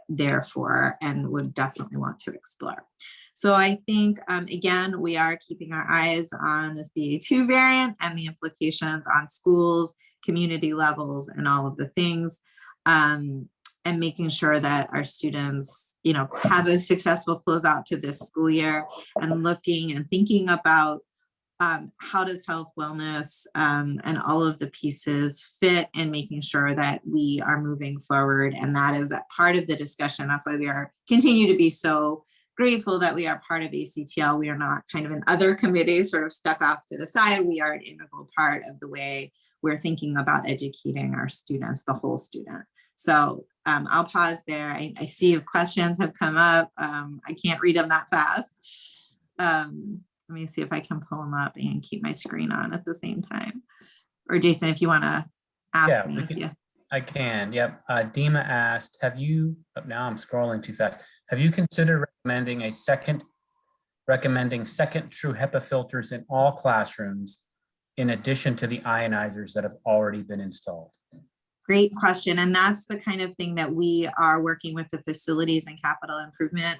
G: there for, and would definitely want to explore. So I think, again, we are keeping our eyes on this BA2 variant and the implications on schools, community levels, and all of the things, and making sure that our students, have a successful closeout to this school year, and looking and thinking about how does health, wellness, and all of the pieces fit in making sure that we are moving forward. And that is a part of the discussion. That's why we continue to be so grateful that we are part of ACTL. We are not kind of in other committees sort of stuck off to the side. We are an integral part of the way we're thinking about educating our students, the whole student. So I'll pause there. I see if questions have come up. I can't read them that fast. Let me see if I can pull them up and keep my screen on at the same time. Or Jason, if you want to ask me.
A: I can. Yep. Dima asked, now I'm scrolling too fast. Have you considered recommending second true HEPA filters in all classrooms, in addition to the ionizers that have already been installed?
G: Great question. And that's the kind of thing that we are working with the Facilities and Capital Improvement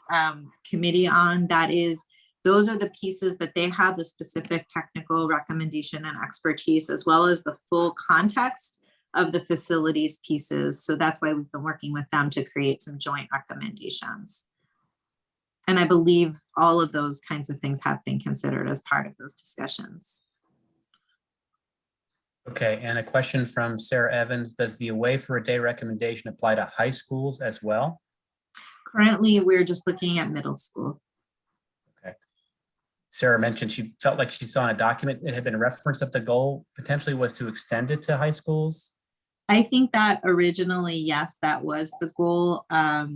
G: Committee on. Those are the pieces that they have the specific technical recommendation and expertise, as well as the full context of the facilities pieces. So that's why we've been working with them to create some joint recommendations. And I believe all of those kinds of things have been considered as part of those discussions.
A: Okay, and a question from Sarah Evans. Does the away for a day recommendation apply to high schools as well?
G: Currently, we're just looking at middle school.
A: Okay. Sarah mentioned she felt like she saw in a document it had been referenced that the goal potentially was to extend it to high schools.
G: I think that originally, yes, that was the goal. I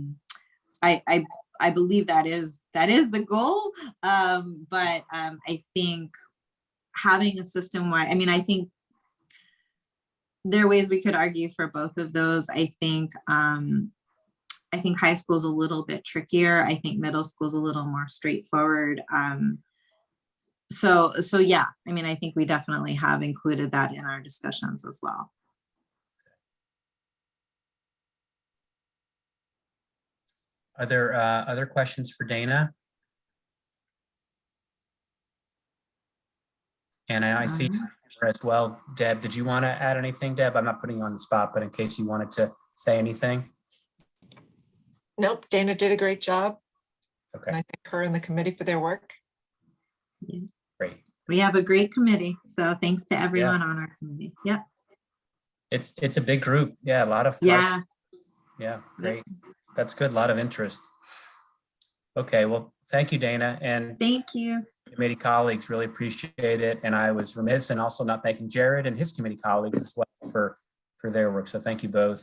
G: believe that is the goal. But I think having a system wide, I think there are ways we could argue for both of those. I think high school is a little bit trickier. I think middle school is a little more straightforward. So yeah, I think we definitely have included that in our discussions as well.
A: Are there other questions for Dana? And I see her as well. Deb, did you want to add anything, Deb? I'm not putting you on the spot, but in case you wanted to say anything.
H: Nope, Dana did a great job.
A: Okay.
H: And I thank her and the committee for their work.
G: Yeah.
A: Great.
G: We have a great committee. So thanks to everyone on our committee. Yep.
A: It's a big group. Yeah, a lot of
G: yeah.
A: Great. That's good. A lot of interest. Okay, well, thank you, Dana. And
G: thank you.
A: Committee colleagues, really appreciate it. And I was remiss in also not thanking Jared and his committee colleagues as well for their work. So thank you both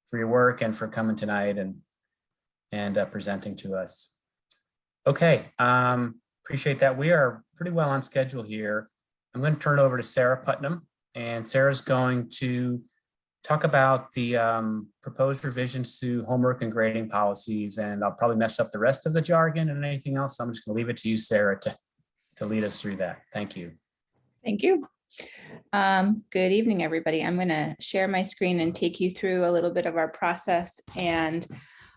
A: for your work and for coming tonight and presenting to us. Okay, appreciate that. We are pretty well on schedule here. I'm going to turn it over to Sarah Putnam, and Sarah's going to talk about the proposed revisions to homework and grading policies, and I'll probably mess up the rest of the jargon and anything else. So I'm just going to leave it to you, Sarah, to lead us through that. Thank you.
I: Thank you. Good evening, everybody. I'm going to share my screen and take you through a little bit of our process. And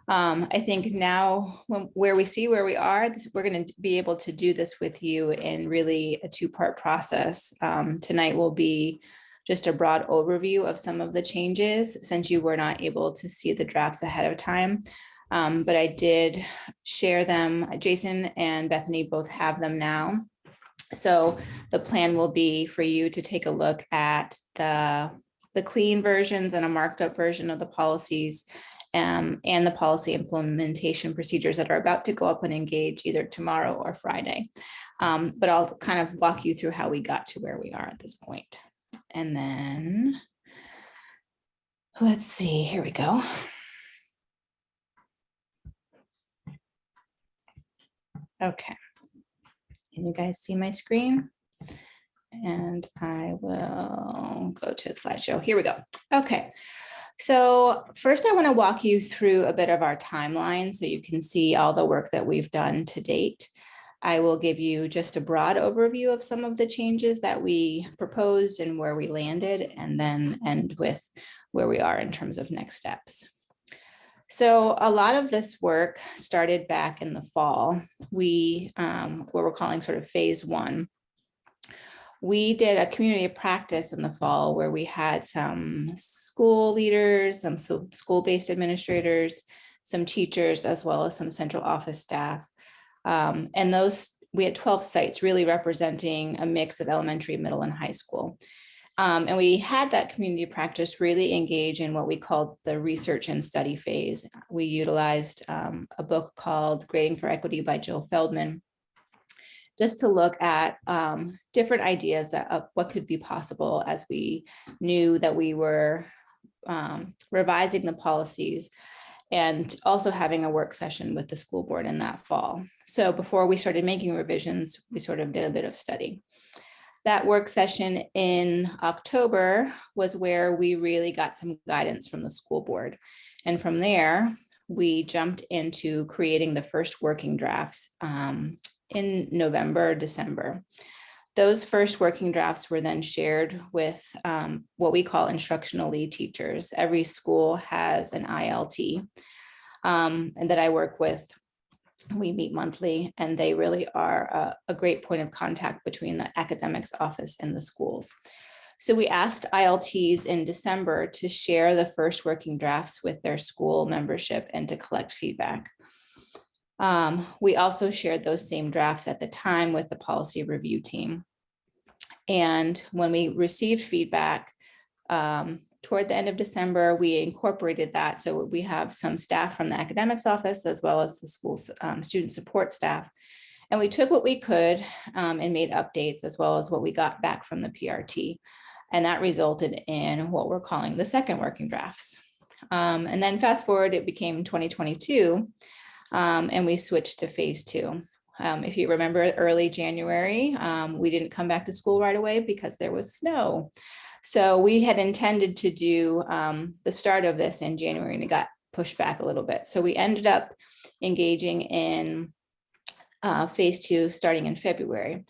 I: I think now where we see where we are, we're going to be able to do this with you in really a two-part process. Tonight will be just a broad overview of some of the changes, since you were not able to see the drafts ahead of time. But I did share them. Jason and Bethany both have them now. So the plan will be for you to take a look at the clean versions and a marked up version of the policies and the policy implementation procedures that are about to go up and engage either tomorrow or Friday. But I'll kind of walk you through how we got to where we are at this point. And then let's see, here we go. Okay. Can you guys see my screen? and I will go to the slideshow. Here we go. Okay. So first I want to walk you through a bit of our timeline so you can see all the work that we've done to date. I will give you just a broad overview of some of the changes that we proposed and where we landed, and then end with where we are in terms of next steps. So a lot of this work started back in the fall. We, what we're calling sort of phase one. We did a community of practice in the fall where we had some school leaders, some school-based administrators, some teachers, as well as some central office staff. And those, we had 12 sites really representing a mix of elementary, middle, and high school. And we had that community practice really engage in what we called the research and study phase. We utilized a book called Grading for Equity by Jill Feldman, just to look at different ideas that of what could be possible as we knew that we were revising the policies and also having a work session with the school board in that fall. So before we started making revisions, we sort of did a bit of study. That work session in October was where we really got some guidance from the school board. And from there, we jumped into creating the first working drafts in November, December. Those first working drafts were then shared with what we call instructional lead teachers. Every school has an ILT and that I work with. We meet monthly, and they really are a great point of contact between the academics office and the schools. So we asked ILTs in December to share the first working drafts with their school membership and to collect feedback. We also shared those same drafts at the time with the policy review team. And when we received feedback toward the end of December, we incorporated that. So we have some staff from the academics office as well as the school's student support staff. And we took what we could and made updates as well as what we got back from the PRT. And that resulted in what we're calling the second working drafts. And then fast forward, it became 2022. And we switched to phase two. If you remember early January, we didn't come back to school right away because there was snow. So we had intended to do the start of this in January, and it got pushed back a little bit. So we ended up engaging in phase two starting in February.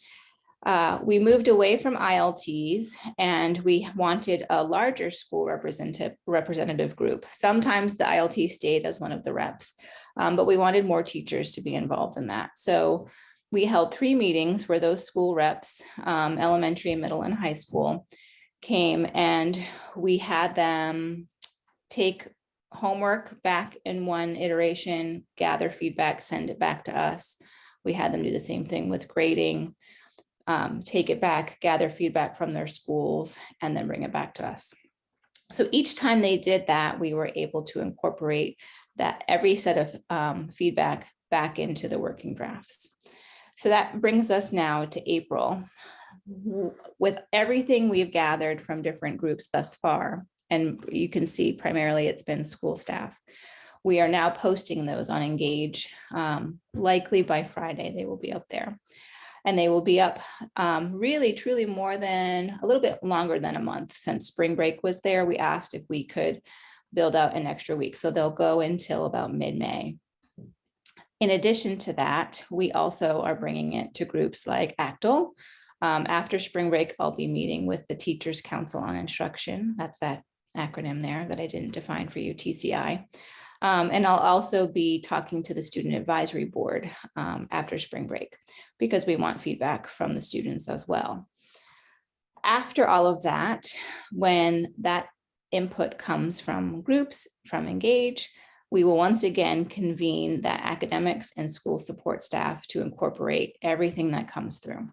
I: We moved away from ILTs and we wanted a larger school representative group. Sometimes the ILT stayed as one of the reps, but we wanted more teachers to be involved in that. So we held 3 meetings where those school reps, elementary, middle, and high school, came, and we had them take homework back in one iteration, gather feedback, send it back to us. We had them do the same thing with grading. Take it back, gather feedback from their schools, and then bring it back to us. So each time they did that, we were able to incorporate that every set of feedback back into the working drafts. So that brings us now to April. With everything we've gathered from different groups thus far, and you can see primarily it's been school staff, we are now posting those on Engage. Likely by Friday, they will be up there. And they will be up really, truly more than a little bit longer than a month. Since spring break was there, we asked if we could build out an extra week. So they'll go until about mid-May. In addition to that, we also are bringing it to groups like ACTL. After spring break, I'll be meeting with the Teachers Council on Instruction. That's that acronym there that I didn't define for you, TCI. And I'll also be talking to the Student Advisory Board after spring break, because we want feedback from the students as well. After all of that, when that input comes from groups, from Engage, we will once again convene that academics and school support staff to incorporate everything that comes through.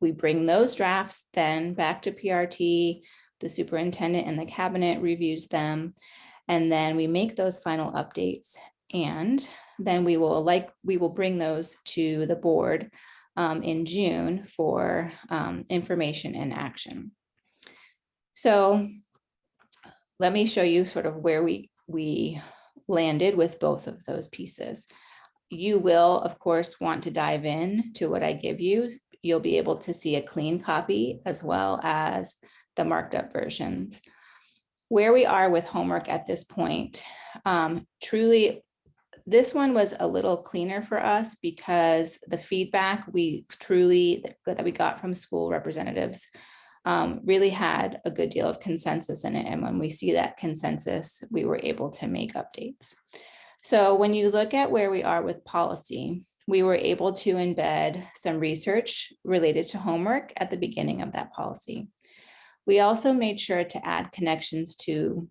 I: We bring those drafts then back to PRT, the superintendent and the cabinet reviews them, and then we make those final updates, and then we will bring those to the board in June for information and action. So let me show you sort of where we landed with both of those pieces. You will, of course, want to dive in to what I give you you'll be able to see a clean copy as well as the marked up versions. Where we are with homework at this point, truly, this one was a little cleaner for us because the feedback that we got from school representatives really had a good deal of consensus in it. And when we see that consensus, we were able to make updates. So when you look at where we are with policy, we were able to embed some research related to homework at the beginning of that policy. We also made sure to add connections to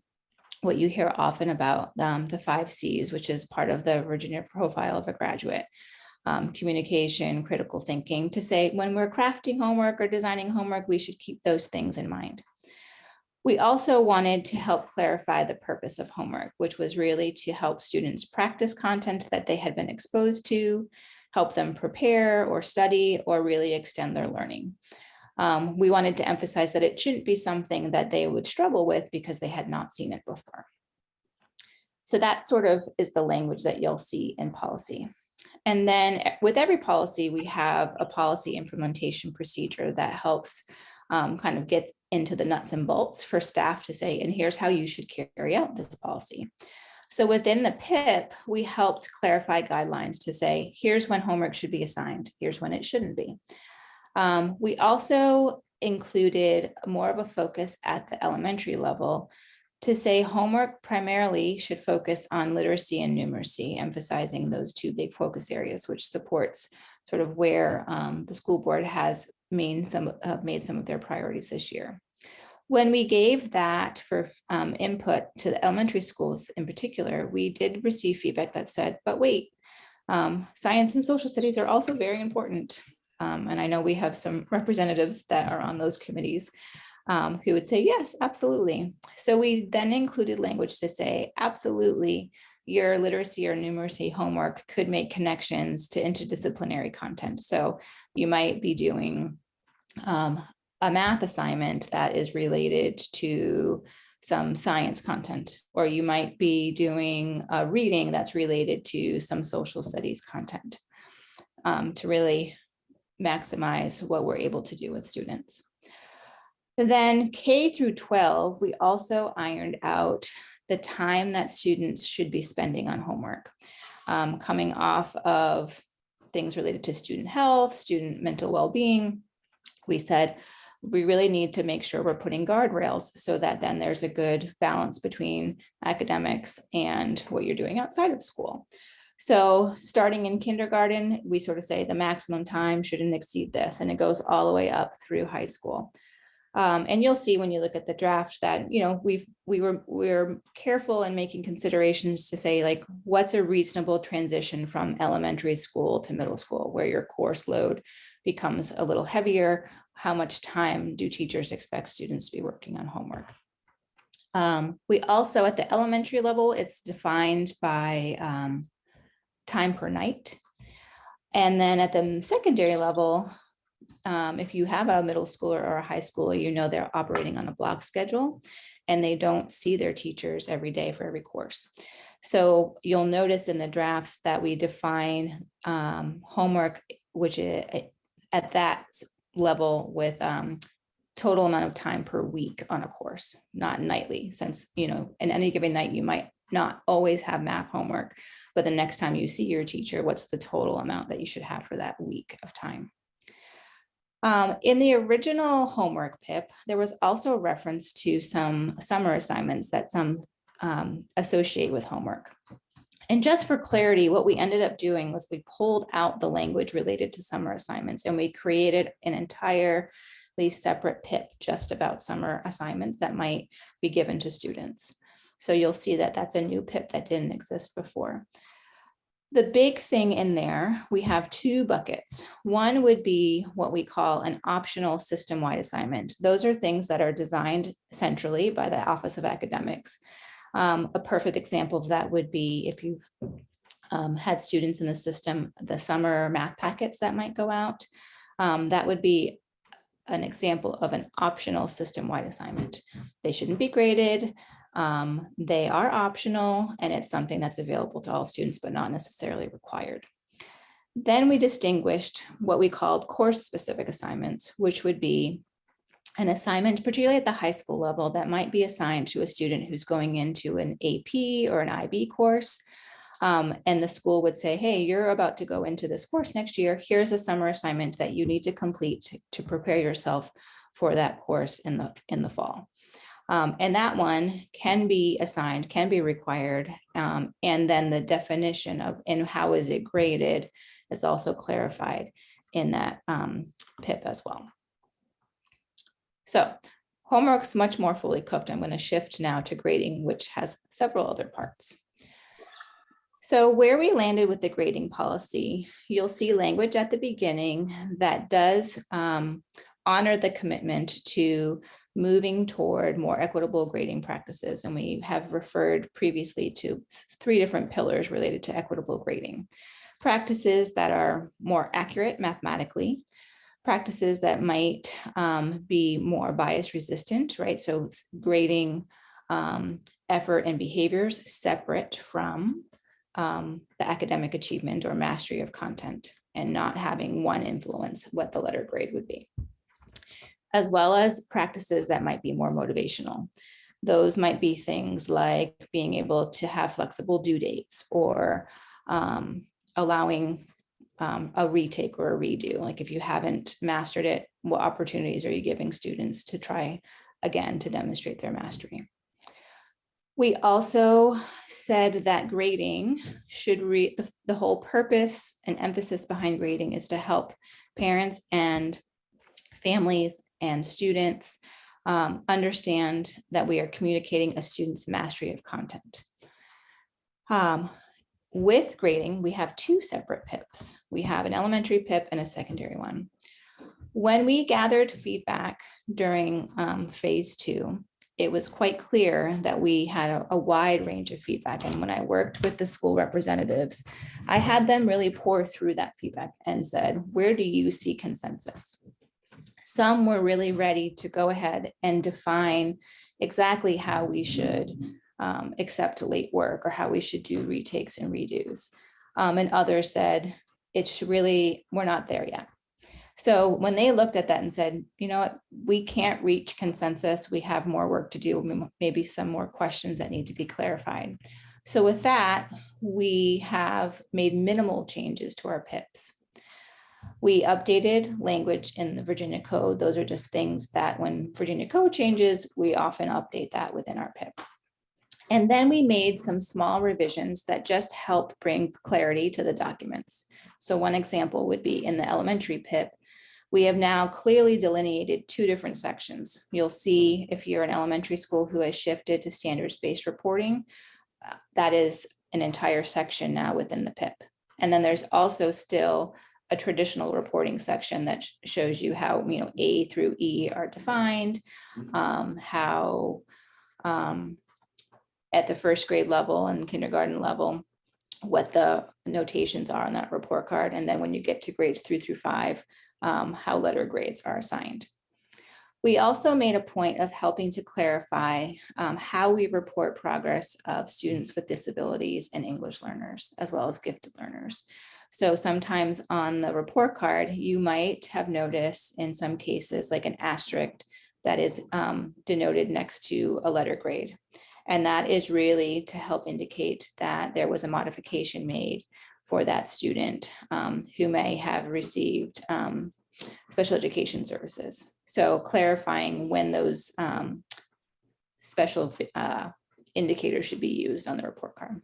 I: what you hear often about the 5 C's, which is part of the Virginia profile of a graduate. Communication, critical thinking, to say when we're crafting homework or designing homework, we should keep those things in mind. We also wanted to help clarify the purpose of homework, which was really to help students practice content that they had been exposed to, help them prepare or study, or really extend their learning. We wanted to emphasize that it shouldn't be something that they would struggle with because they had not seen it before. So that sort of is the language that you'll see in policy. And then with every policy, we have a policy implementation procedure that helps kind of get into the nuts and bolts for staff to say, and here's how you should carry out this policy. So within the PIP, we helped clarify guidelines to say, here's when homework should be assigned, here's when it shouldn't be. We also included more of a focus at the elementary level to say homework primarily should focus on literacy and numeracy, emphasizing those 2 big focus areas, which supports sort of where the school board has made some of their priorities this year. When we gave that for input to the elementary schools in particular, we did receive feedback that said, but wait, science and social studies are also very important. And I know we have some representatives that are on those committees who would say, yes, absolutely. So we then included language to say, absolutely, your literacy or numeracy homework could make connections to interdisciplinary content. So you might be doing a math assignment that is related to some science content, or you might be doing a reading that's related to some social studies content to really maximize what we're able to do with students. Then K through 12, we also ironed out the time that students should be spending on homework, coming off of things related to student health, student mental well-being. We said, we really need to make sure we're putting guardrails so that then there's a good balance between academics and what you're doing outside of school. So starting in kindergarten, we sort of say the maximum time shouldn't exceed this, and it goes all the way up through high school. And you'll see when you look at the draft that, you know, we're careful in making considerations to say, like, what's a reasonable transition from elementary school to middle school, where your course load becomes a little heavier. How much time do teachers expect students to be working on homework? We also, at the elementary level, it's defined by time per night. And then at the secondary level, if you have a middle schooler or a high schooler, you know they're operating on a block schedule and they don't see their teachers every day for every course. So you'll notice in the drafts that we define homework, which is at that level with total amount of time per week on a course, not nightly, since, you know, in any given night, you might not always have math homework, but the next time you see your teacher, what's the total amount that you should have for that week of time? In the original homework PIP, there was also a reference to some summer assignments that some associate with homework. And just for clarity, what we ended up doing was we pulled out the language related to summer assignments and we created an entirely separate PIP just about summer assignments that might be given to students. So you'll see that that's a new PIP that didn't exist before. The big thing in there, we have 2 buckets. One would be what we call an optional system-wide assignment. Those are things that are designed centrally by the Office of Academics. A perfect example of that would be if you've had students in the system, the summer math packets that might go out. That would be an example of an optional system-wide assignment. They shouldn't be graded. They are optional, and it's something that's available to all students, but not necessarily required. Then we distinguished what we called course-specific assignments, which would be an assignment, particularly at the high school level, that might be assigned to a student who's going into an AP or an IB course. And the school would say, hey, you're about to go into this course next year. Here's a summer assignment that you need to complete to prepare yourself for that course in the fall. And that one can be assigned, can be required. And then the definition of and how is it graded is also clarified in that PIP as well. So homework's much more fully cooked. I'm going to shift now to grading, which has several other parts. So where we landed with the grading policy, you'll see language at the beginning that does honor the commitment to moving toward more equitable grading practices. And we have referred previously to 3 different pillars related to equitable grading. Practices that are more accurate mathematically, practices that might be more bias resistant, right? So grading effort and behaviors separate from the academic achievement or mastery of content, and not having one influence what the letter grade would be. As well as practices that might be more motivational. Those might be things like being able to have flexible due dates, or allowing a retake or a redo. Like if you haven't mastered it, what opportunities are you giving students to try again to demonstrate their mastery? We also said that grading should the whole purpose and emphasis behind grading is to help parents and families and students understand that we are communicating a student's mastery of content. With grading, we have 2 separate PIPs. We have an elementary PIP and a secondary one. When we gathered feedback during phase 2, it was quite clear that we had a wide range of feedback. And when I worked with the school representatives, I had them really pour through that feedback and said, where do you see consensus? Some were really ready to go ahead and define exactly how we should accept late work, or how we should do retakes and redos. And others said, we're not there yet. So when they looked at that and said, you know what, we can't reach consensus, we have more work to do, maybe some more questions that need to be clarified. So with that, we have made minimal changes to our PIPs. We updated language in the Virginia Code. Those are just things that when Virginia Code changes, we often update that within our PIP. And then we made some small revisions that just help bring clarity to the documents. So one example would be in the elementary PIP, we have now clearly delineated 2 different sections. You'll see if you're an elementary school who has shifted to standards-based reporting, that is an entire section now within the PIP. And then there's also still a traditional reporting section that shows you how, A through E are defined, how at the 1st grade level and kindergarten level, what the notations are on that report card. And then when you get to grades 3 through 5, how letter grades are assigned. We also made a point of helping to clarify how we report progress of students with disabilities and English learners, as well as gifted learners. So sometimes on the report card, you might have noticed in some cases like an asterisk that is denoted next to a letter grade. And that is really to help indicate that there was a modification made for that student who may have received special education services. So clarifying when those special indicators should be used on the report card.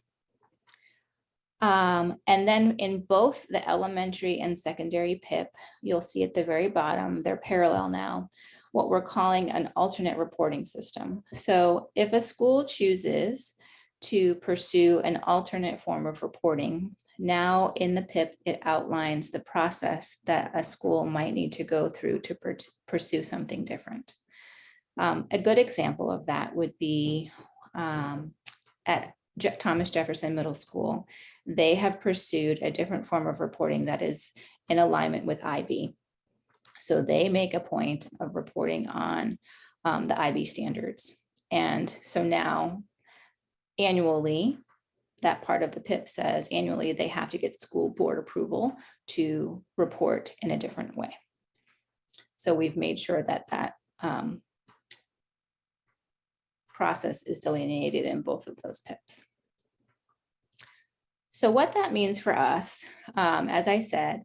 I: And then in both the elementary and secondary PIP, you'll see at the very bottom, they're parallel now, what we're calling an alternate reporting system. So if a school chooses to pursue an alternate form of reporting, now in the PIP, it outlines the process that a school might need to go through to pursue something different. A good example of that would be at Thomas Jefferson Middle School. They have pursued a different form of reporting that is in alignment with IB. So they make a point of reporting on the IB standards. And so now annually, that part of the PIP says annually they have to get school board approval to report in a different way. So we've made sure that that process is delineated in both of those PIPs. So what that means for us, as I said,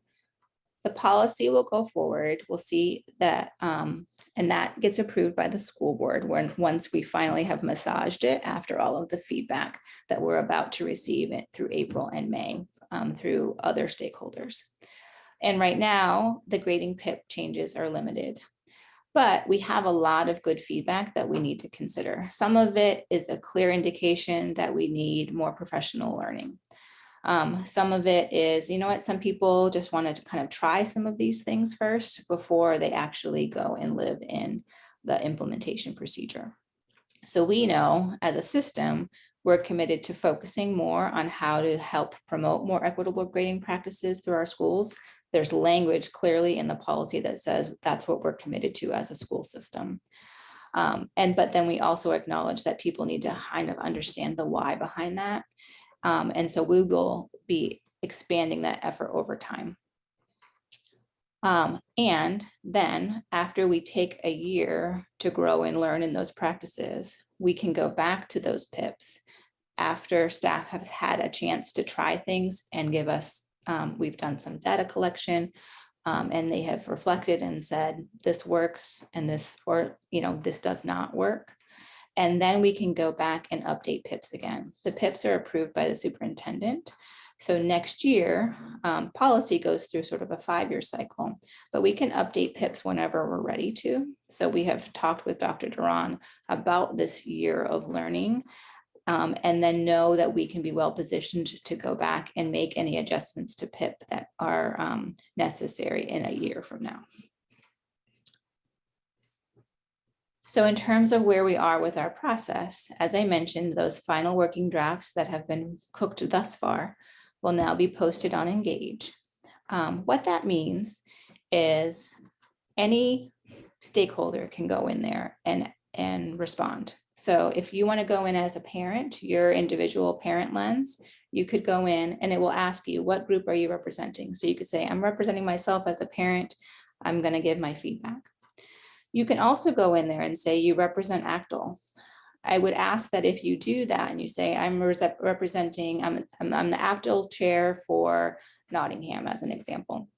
I: the policy will go forward. We'll see that, and that gets approved by the school board once we finally have massaged it after all of the feedback that we're about to receive it through April and May through other stakeholders. And right now, the grading PIP changes are limited, but we have a lot of good feedback that we need to consider. Some of it is a clear indication that we need more professional learning. Some of it is, you know what, some people just want to kind of try some of these things first before they actually go and live in the implementation procedure. So we know as a system, we're committed to focusing more on how to help promote more equitable grading practices through our schools. There's language clearly in the policy that says that's what we're committed to as a school system. But then we also acknowledge that people need to kind of understand the why behind that. And so we will be expanding that effort over time. And then after we take a year to grow and learn in those practices, we can go back to those PIPs after staff have had a chance to try things and give us, we've done some data collection, and they have reflected and said, this works and this, or, you know, this does not work. And then we can go back and update PIPs again. The PIPs are approved by the superintendent. So next year, policy goes through sort of a 5-year cycle, but we can update PIPs whenever we're ready to. So we have talked with Dr. Duran about this year of learning, and then know that we can be well positioned to go back and make any adjustments to PIP that are necessary in a year from now. So in terms of where we are with our process, as I mentioned, those final working drafts that have been cooked thus far will now be posted on Engage. What that means is any stakeholder can go in there and respond. So if you want to go in as a parent, your individual parent lens, you could go in and it will ask you, what group are you representing? So you could say, I'm representing myself as a parent. I'm going to give my feedback. You can also go in there and say you represent ACTL. I would ask that if you do that and you say, I'm representing, I'm the ACTL chair for Nottingham as an example.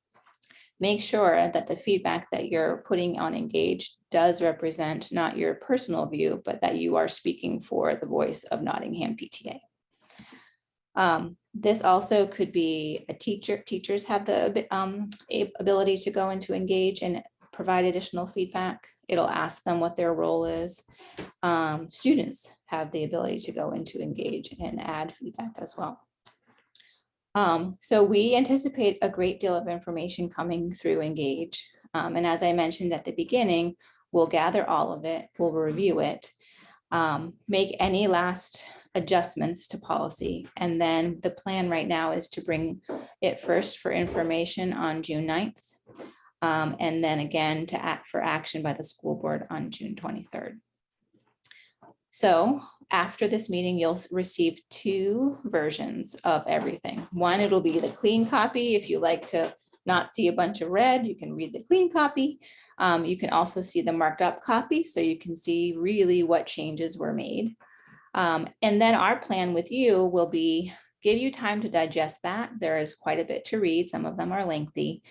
I: Make sure that the feedback that you're putting on Engage does represent not your personal view, but that you are speaking for the voice of Nottingham PTA. This also could be a teacher. Teachers have the ability to go into Engage and provide additional feedback. It'll ask them what their role is. Students have the ability to go into Engage and add feedback as well. So we anticipate a great deal of information coming through Engage. And as I mentioned at the beginning, we'll gather all of it, we'll review it, make any last adjustments to policy. And then the plan right now is to bring it first for information on June 9th. And then again to act for action by the school board on June 23rd. So after this meeting, you'll receive 2 versions of everything. One, it'll be the clean copy. If you like to not see a bunch of red, you can read the clean copy. You can also see the marked up copy, so you can see really what changes were made. And then our plan with you will be give you time to digest that. There is quite a bit to read. Some of them are lengthy.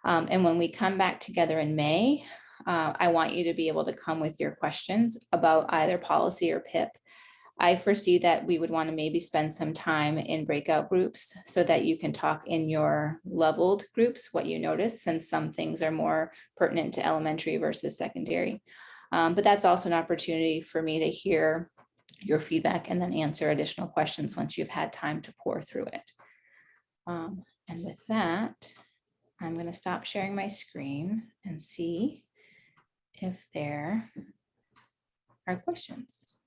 I: And when we come back together in May, I want you to be able to come with your questions about either policy or PIP. I foresee that we would want to maybe spend some time in breakout groups so that you can talk in your leveled groups, what you notice, since some things are more pertinent to elementary versus secondary. But that's also an opportunity for me to hear your feedback and then answer additional questions once you've had time to pour through it. And with that, I'm going to stop sharing my screen and see if there are questions.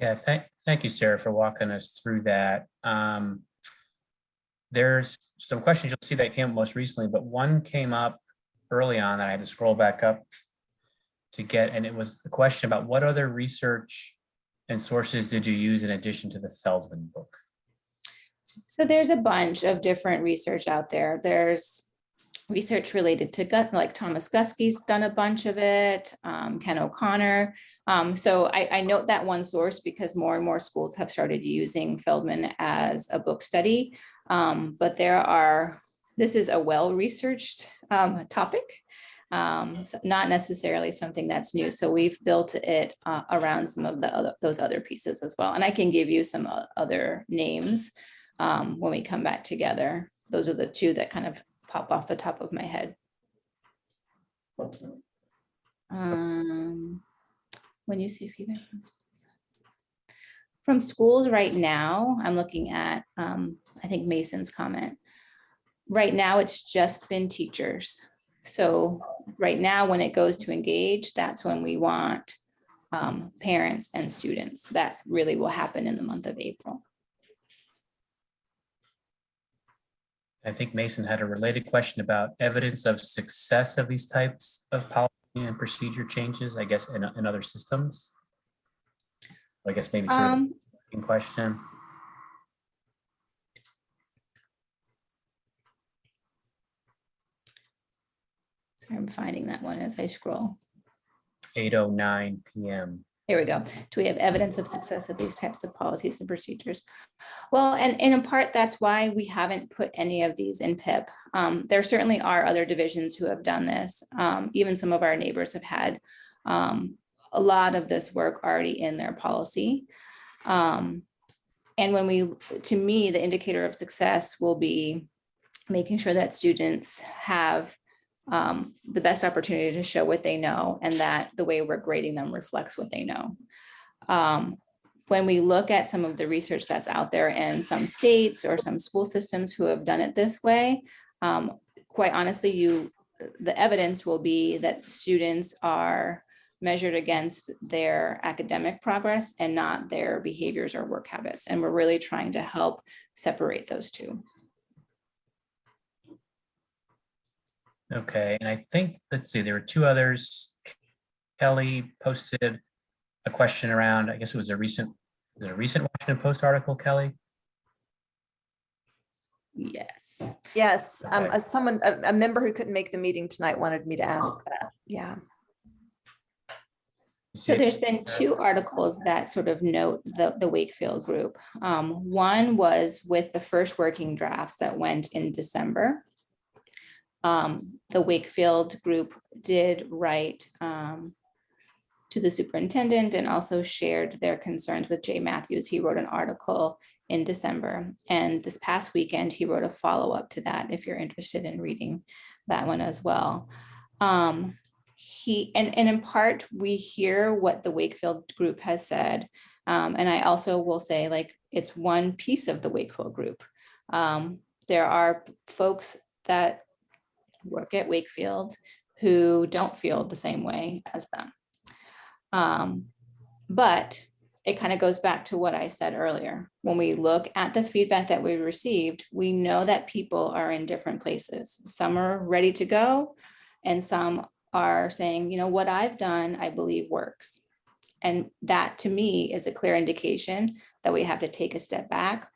A: Yeah, thank you, Sarah, for walking us through that. There's some questions you'll see that came up most recently, but one came up early on that I had to scroll back up to get, and it was a question about what other research and sources did you use in addition to the Feldman book?
I: So there's a bunch of different research out there. There's research related to gut, like Thomas Guskey's done a bunch of it, Ken O'Connor. So I note that one source because more and more schools have started using Feldman as a book study. But this is a well-researched topic, so not necessarily something that's new. So we've built it around some of those other pieces as well. And I can give you some other names when we come back together. Those are the two that kind of pop off the top of my head. When you see feedback from schools right now, I'm looking at, I think Mason's comment. Right now, it's just been teachers. So right now, when it goes to engage, that's when we want parents and students. That really will happen in the month of April.
A: I think Mason had a related question about evidence of success of these types of policy and procedure changes, I guess, in other systems. I guess maybe sort of in question.
I: Sorry, I'm finding that one as I scroll.
A: 8:09 p.m.
I: Here we go. Do we have evidence of success of these types of policies and procedures? Well, and in part, that's why we haven't put any of these in PIP. There certainly are other divisions who have done this. Even some of our neighbors have had a lot of this work already in their policy. And to me, the indicator of success will be making sure that students have the best opportunity to show what they know, and that the way we're grading them reflects what they know. When we look at some of the research that's out there in some states or some school systems who have done it this way, quite honestly, the evidence will be that students are measured against their academic progress and not their behaviors or work habits. And we're really trying to help separate those two.
A: Okay, and I think, let's see, there were two others. Kelly posted a question around, I guess it was a recent Washington Post article, Kelly?
I: Yes.
H: Yes,
A: Okay.
H: a member who couldn't make the meeting tonight wanted me to ask that. Yeah.
I: So there's been two articles that sort of note the Wakefield group. One was with the first working drafts that went in December. The Wakefield group did write to the superintendent and also shared their concerns with Jay Matthews. He wrote an article in December, and this past weekend he wrote a follow-up to that if you're interested in reading that one as well. And in part we hear what the Wakefield group has said, and I also will say, like, it's one piece of the Wakefield group. There are folks that work at Wakefield who don't feel the same way as them. But it kind of goes back to what I said earlier. When we look at the feedback that we received, we know that people are in different places. Some are ready to go, and some are saying, you know, what I've done, I believe works. And that to me is a clear indication that we have to take a step back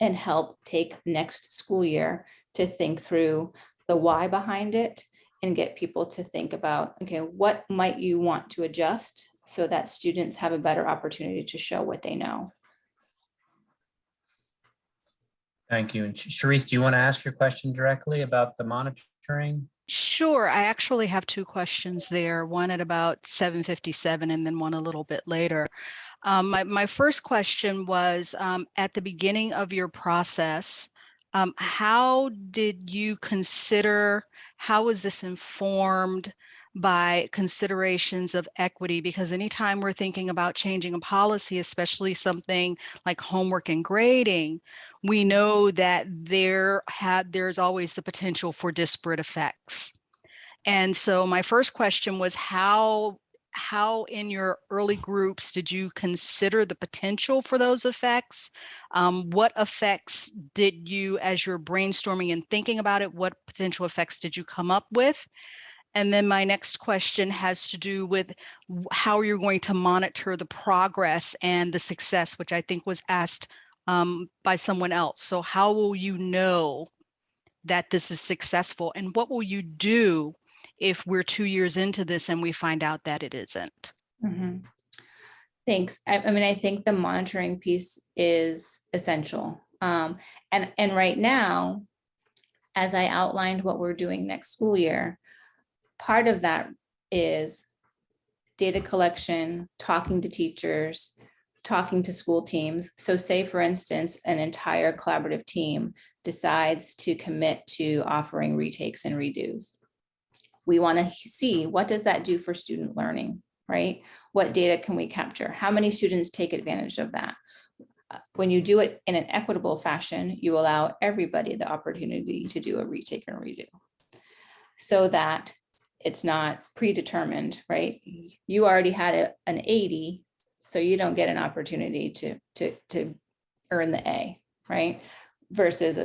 I: and help take next school year to think through the why behind it and get people to think about, okay, what might you want to adjust so that students have a better opportunity to show what they know.
A: Thank you. And Sharice, do you want to ask your question directly about the monitoring?
F: Sure. I actually have two questions there, one at about 7:57 and then one a little bit later. My first question was, at the beginning of your process, how did you consider, how was this informed by considerations of equity? Because anytime we're thinking about changing a policy, especially something like homework and grading, we know that there's always the potential for disparate effects. And so my first question was, how in your early groups did you consider the potential for those effects? What effects did you, as you're brainstorming and thinking about it, what potential effects did you come up with? And then my next question has to do with how you're going to monitor the progress and the success, which I think was asked by someone else. So how will you know that this is successful? And what will you do if we're 2 years into this and we find out that it isn't?
I: Mhm. Thanks. I mean, I think the monitoring piece is essential. And right now, as I outlined what we're doing next school year, part of that is data collection, talking to teachers, talking to school teams. So say, for instance, an entire collaborative team decides to commit to offering retakes and redos. We want to see, what does that do for student learning, right? What data can we capture? How many students take advantage of that? When you do it in an equitable fashion, you allow everybody the opportunity to do a retake and redo, so that it's not predetermined, right? You already had an 80, so you don't get an opportunity to earn the A, right? Versus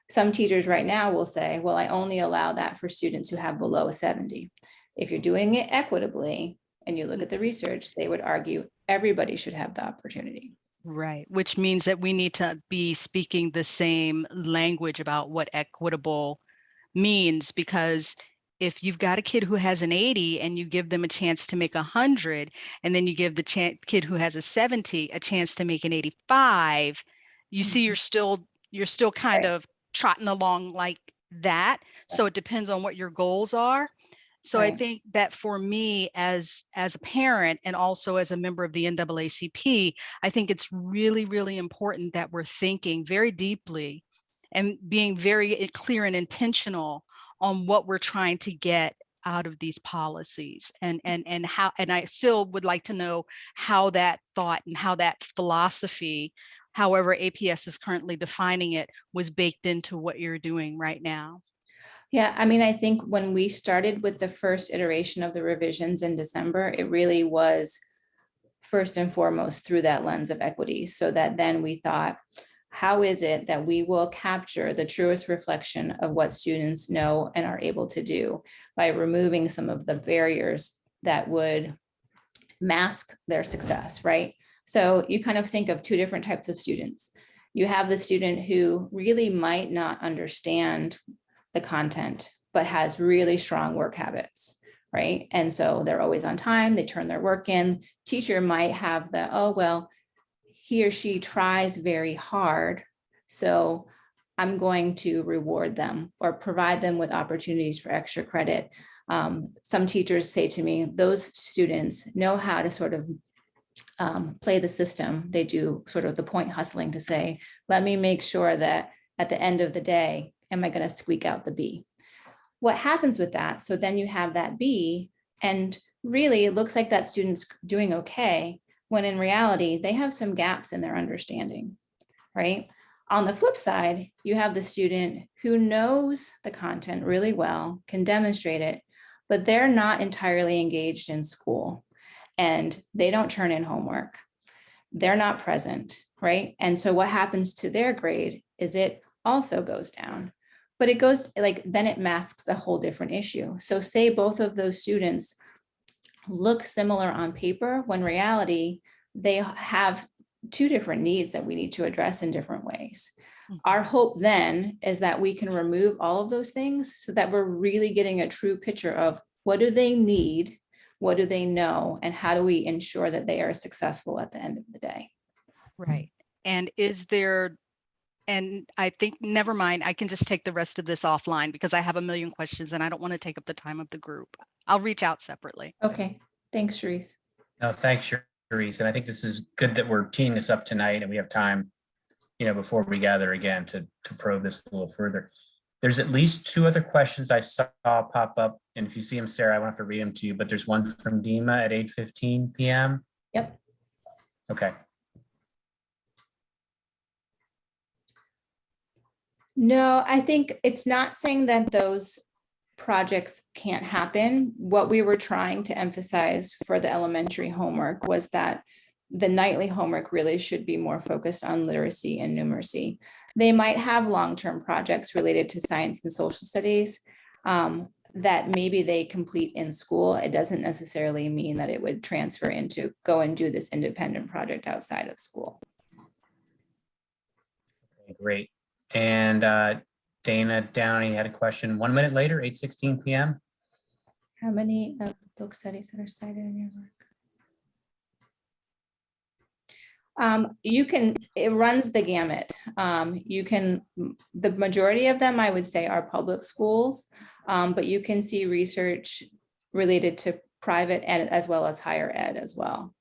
I: some teachers right now will say, well, I only allow that for students who have below a 70. If you're doing it equitably and you look at the research, they would argue everybody should have the opportunity.
F: Right, which means that we need to be speaking the same language about what equitable means, because if you've got a kid who has an 80 and you give them a chance to make 100, and then you give the kid who has a 70 a chance to make an 85, you see you're still kind of trotting along like that. So it depends on what your goals are. So I think that for me as a parent and also as a member of the NAACP, I think it's really, really important that we're thinking very deeply and being very clear and intentional on what we're trying to get out of these policies, and how, and I still would like to know how that thought and how that philosophy, however APS is currently defining it, was baked into what you're doing right now.
I: Yeah, I mean, I think when we started with the first iteration of the revisions in December, it really was first and foremost through that lens of equity, so that then we thought, how is it that we will capture the truest reflection of what students know and are able to do by removing some of the barriers that would mask their success, right? So you kind of think of two different types of students. You have the student who really might not understand the content, but has really strong work habits, right? And so they're always on time, they turn their work in. Teacher might have the, oh, well, he or she tries very hard, so I'm going to reward them or provide them with opportunities for extra credit. Some teachers say to me, those students know how to sort of play the system. They do sort of the point hustling to say, let me make sure that at the end of the day, am I going to squeak out the B? What happens with that? So then you have that B, and really it looks like that student's doing okay, when in reality, they have some gaps in their understanding, right? On the flip side, you have the student who knows the content really well, can demonstrate it, but they're not entirely engaged in school and they don't turn in homework. They're not present, right? And so what happens to their grade is it also goes down, but it goes like, then it masks a whole different issue. So say both of those students look similar on paper, when reality, they have two different needs that we need to address in different ways. Our hope then is that we can remove all of those things so that we're really getting a true picture of what do they need, what do they know, and how do we ensure that they are successful at the end of the day.
F: Right. And is there, and I think, never mind, I can just take the rest of this offline because I have a million questions and I don't want to take up the time of the group. I'll reach out separately.
I: Okay, thanks, Sharice.
A: No, thanks, Sharice. And I think this is good that we're teeing this up tonight and we have time, before we gather again to probe this a little further. There's at least two other questions I saw pop up. And if you see them, Sarah, I won't have to read them to you, but there's one from Dima at 8:15 p.m.
I: Yep.
A: Okay.
I: No, I think it's not saying that those projects can't happen. What we were trying to emphasize for the elementary homework was that the nightly homework really should be more focused on literacy and numeracy. They might have long-term projects related to science and social studies that maybe they complete in school. It doesn't necessarily mean that it would transfer into go and do this independent project outside of school.
A: great. And Dana Downey had a question 1 minute later, 8:16 p.m.
I: How many of the book studies that are cited in your work? You can, it runs the gamut. The majority of them, I would say, are public schools, but you can see research related to private ed as well as higher ed as well.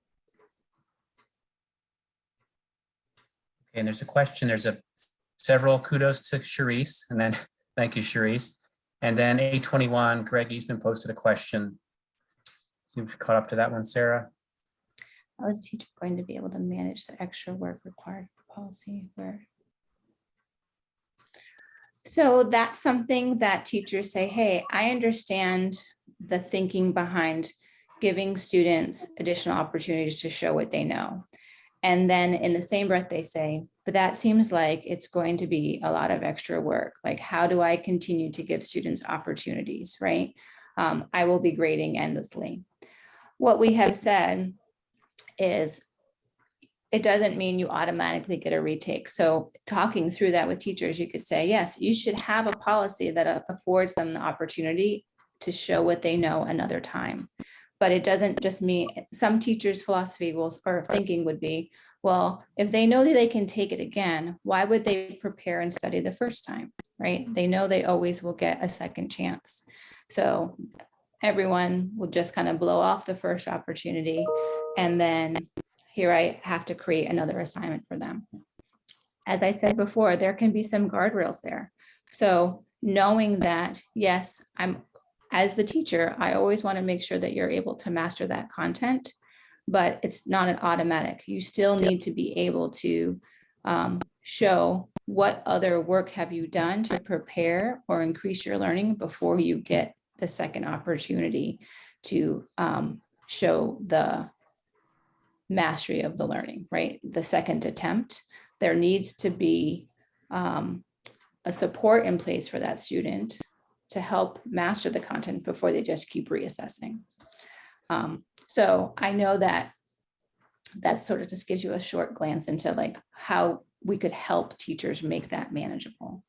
A: And there's a question, there's several kudos to Charisse, and then thank you, Charisse. And then 8:21, Greg Eastman posted a question. Seems caught up to that one, Sarah.
I: How is a teacher going to be able to manage the extra work required for policy where? So that's something that teachers say, hey, I understand the thinking behind giving students additional opportunities to show what they know. And then in the same breath, they say, but that seems like it's going to be a lot of extra work. Like, how do I continue to give students opportunities, right? I will be grading endlessly. What we have said is it doesn't mean you automatically get a retake. So talking through that with teachers, you could say, yes, you should have a policy that affords them the opportunity to show what they know another time. But it doesn't just mean, some teachers' philosophy or thinking would be, well, if they know that they can take it again, why would they prepare and study the first time, right? They know they always will get a second chance. So everyone will just kind of blow off the first opportunity. And then here I have to create another assignment for them. As I said before, there can be some guardrails there. So knowing that, yes, as the teacher, I always want to make sure that you're able to master that content, but it's not an automatic. You still need to be able to show what other work have you done to prepare or increase your learning before you get the second opportunity to show the mastery of the learning, right? The second attempt, there needs to be a support in place for that student to help master the content before they just keep reassessing. So I know that sort of just gives you a short glance into like how we could help teachers make that manageable.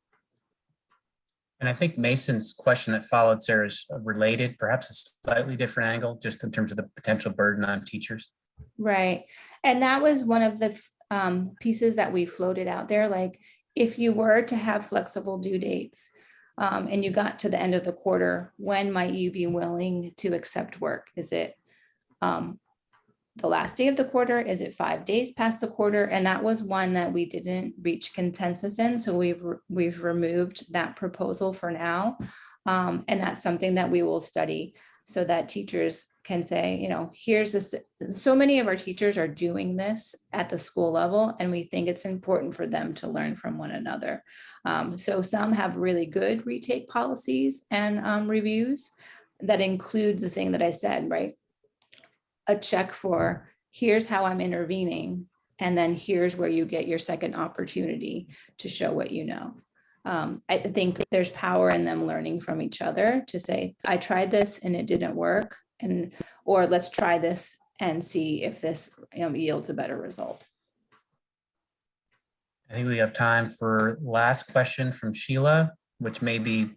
A: And I think Mason's question that followed, Sarah, is related, perhaps a slightly different angle, just in terms of the potential burden on teachers.
I: Right. And that was one of the pieces that we floated out there. Like, if you were to have flexible due dates and you got to the end of the quarter, when might you be willing to accept work? Is it the last day of the quarter? Is it 5 days past the quarter? And that was one that we didn't reach consensus in. So we've removed that proposal for now. And that's something that we will study so that teachers can say, you know, here's this. So many of our teachers are doing this at the school level, and we think it's important for them to learn from one another. So some have really good retake policies and reviews that include the thing that I said, right? A check for here's how I'm intervening, and then here's where you get your second opportunity to show what you know. I think there's power in them learning from each other to say, I tried this and it didn't work, or let's try this and see if this yields a better result.
A: I think we have time for last question from Sheila, which may be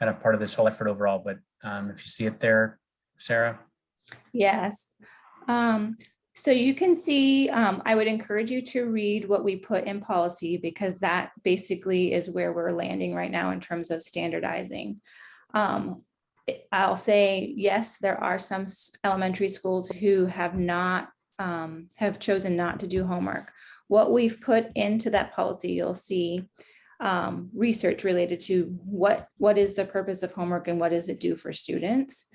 A: kind of part of this whole effort overall, but if you see it there, Sarah.
I: Yes. So you can see, I would encourage you to read what we put in policy, because that basically is where we're landing right now in terms of standardizing. I'll say, yes, there are some elementary schools who have chosen not to do homework. What we've put into that policy, you'll see research related to what is the purpose of homework and what does it do for students.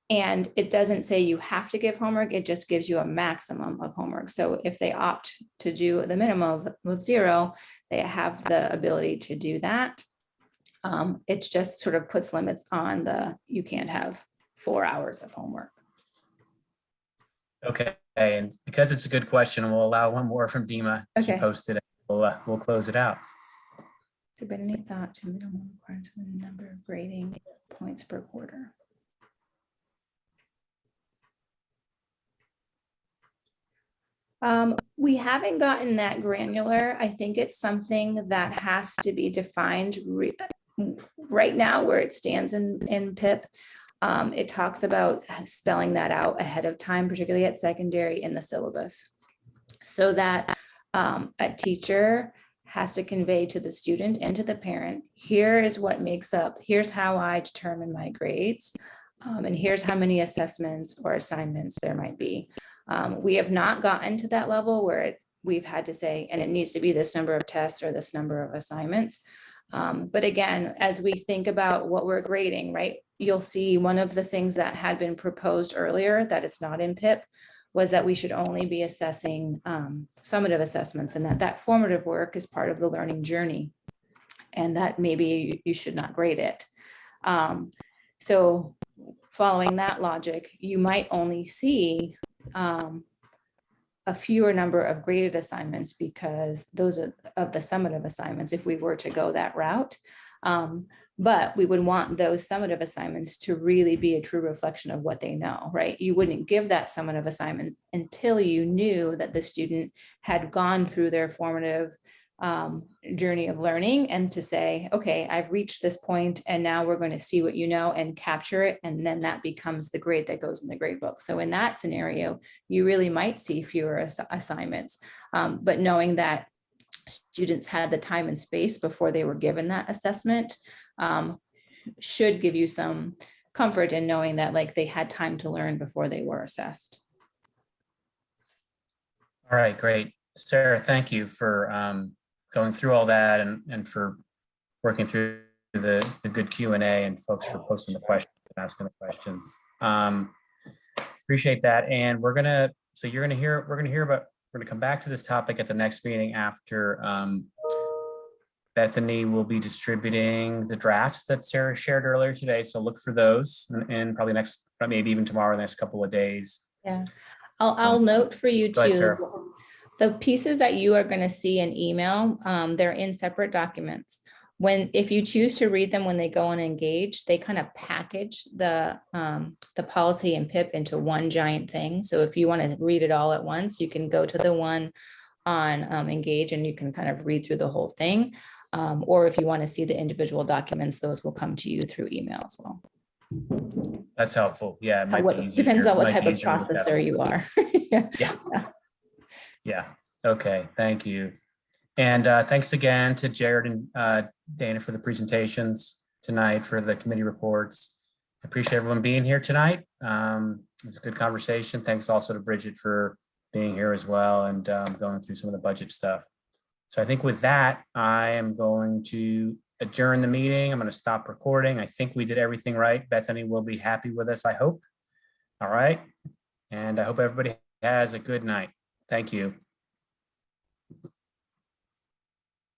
I: And it doesn't say you have to give homework, it just gives you a maximum of homework. So if they opt to do the minimum of 0, they have the ability to do that. It just sort of puts limits on you can't have 4 hours of homework.
A: Okay, and because it's a good question, we'll allow one more from Dima. She
I: Okay.
A: posted it. We'll close it out.
I: Has there been any thought to minimum requirements for the number of grading points per quarter? We haven't gotten that granular. I think it's something that has to be defined right now where it stands in PIP. It talks about spelling that out ahead of time, particularly at secondary in the syllabus, so that a teacher has to convey to the student and to the parent, here is what makes up, here's how I determine my grades, and here's how many assessments or assignments there might be. We have not gotten to that level where we've had to say, and it needs to be this number of tests or this number of assignments. But again, as we think about what we're grading, right, you'll see one of the things that had been proposed earlier that it's not in PIP was that we should only be assessing summative assessments, and that formative work is part of the learning journey, and that maybe you should not grade it. So following that logic, you might only see a fewer number of graded assignments because those are of the summative assignments if we were to go that route. But we would want those summative assignments to really be a true reflection of what they know, right? You wouldn't give that summative assignment until you knew that the student had gone through their formative journey of learning, and to say, okay, I've reached this point and now we're going to see what you know and capture it. And then that becomes the grade that goes in the grade book. So in that scenario, you really might see fewer assignments, but knowing that students had the time and space before they were given that assessment should give you some comfort in knowing that like they had time to learn before they were assessed.
A: All right, great. Sarah, thank you for going through all that and for working through the good Q&A, and folks for posting the questions and asking the questions. Appreciate that. And we're gonna come back to this topic at the next meeting after Bethany will be distributing the drafts that Sarah shared earlier today. So look for those and probably maybe even tomorrow, the next couple of days.
I: Yeah, I'll note for you
A: Go ahead,
I: too.
A: Sarah.
I: The pieces that you are going to see in email, they're in separate documents. If you choose to read them when they go on Engage, they kind of package the policy and PIP into one giant thing. So if you want to read it all at once, you can go to the one on Engage and you can kind of read through the whole thing. Or if you want to see the individual documents, those will come to you through email as well.
A: That's helpful. Yeah, it might be easier.
I: Depends on what
A: Might
I: type
A: be
I: of
A: easier with that.
I: processor you are.
A: Yeah. Okay. Thank you. And thanks again to Jared and Dana for the presentations tonight, for the committee reports. I appreciate everyone being here tonight. It's a good conversation. Thanks also to Bridget for being here as well and going through some of the budget stuff. So I think with that, I am going to adjourn the meeting. I'm going to stop recording. I think we did everything right. Bethany will be happy with us, I hope. All right. And I hope everybody has a good night. Thank you.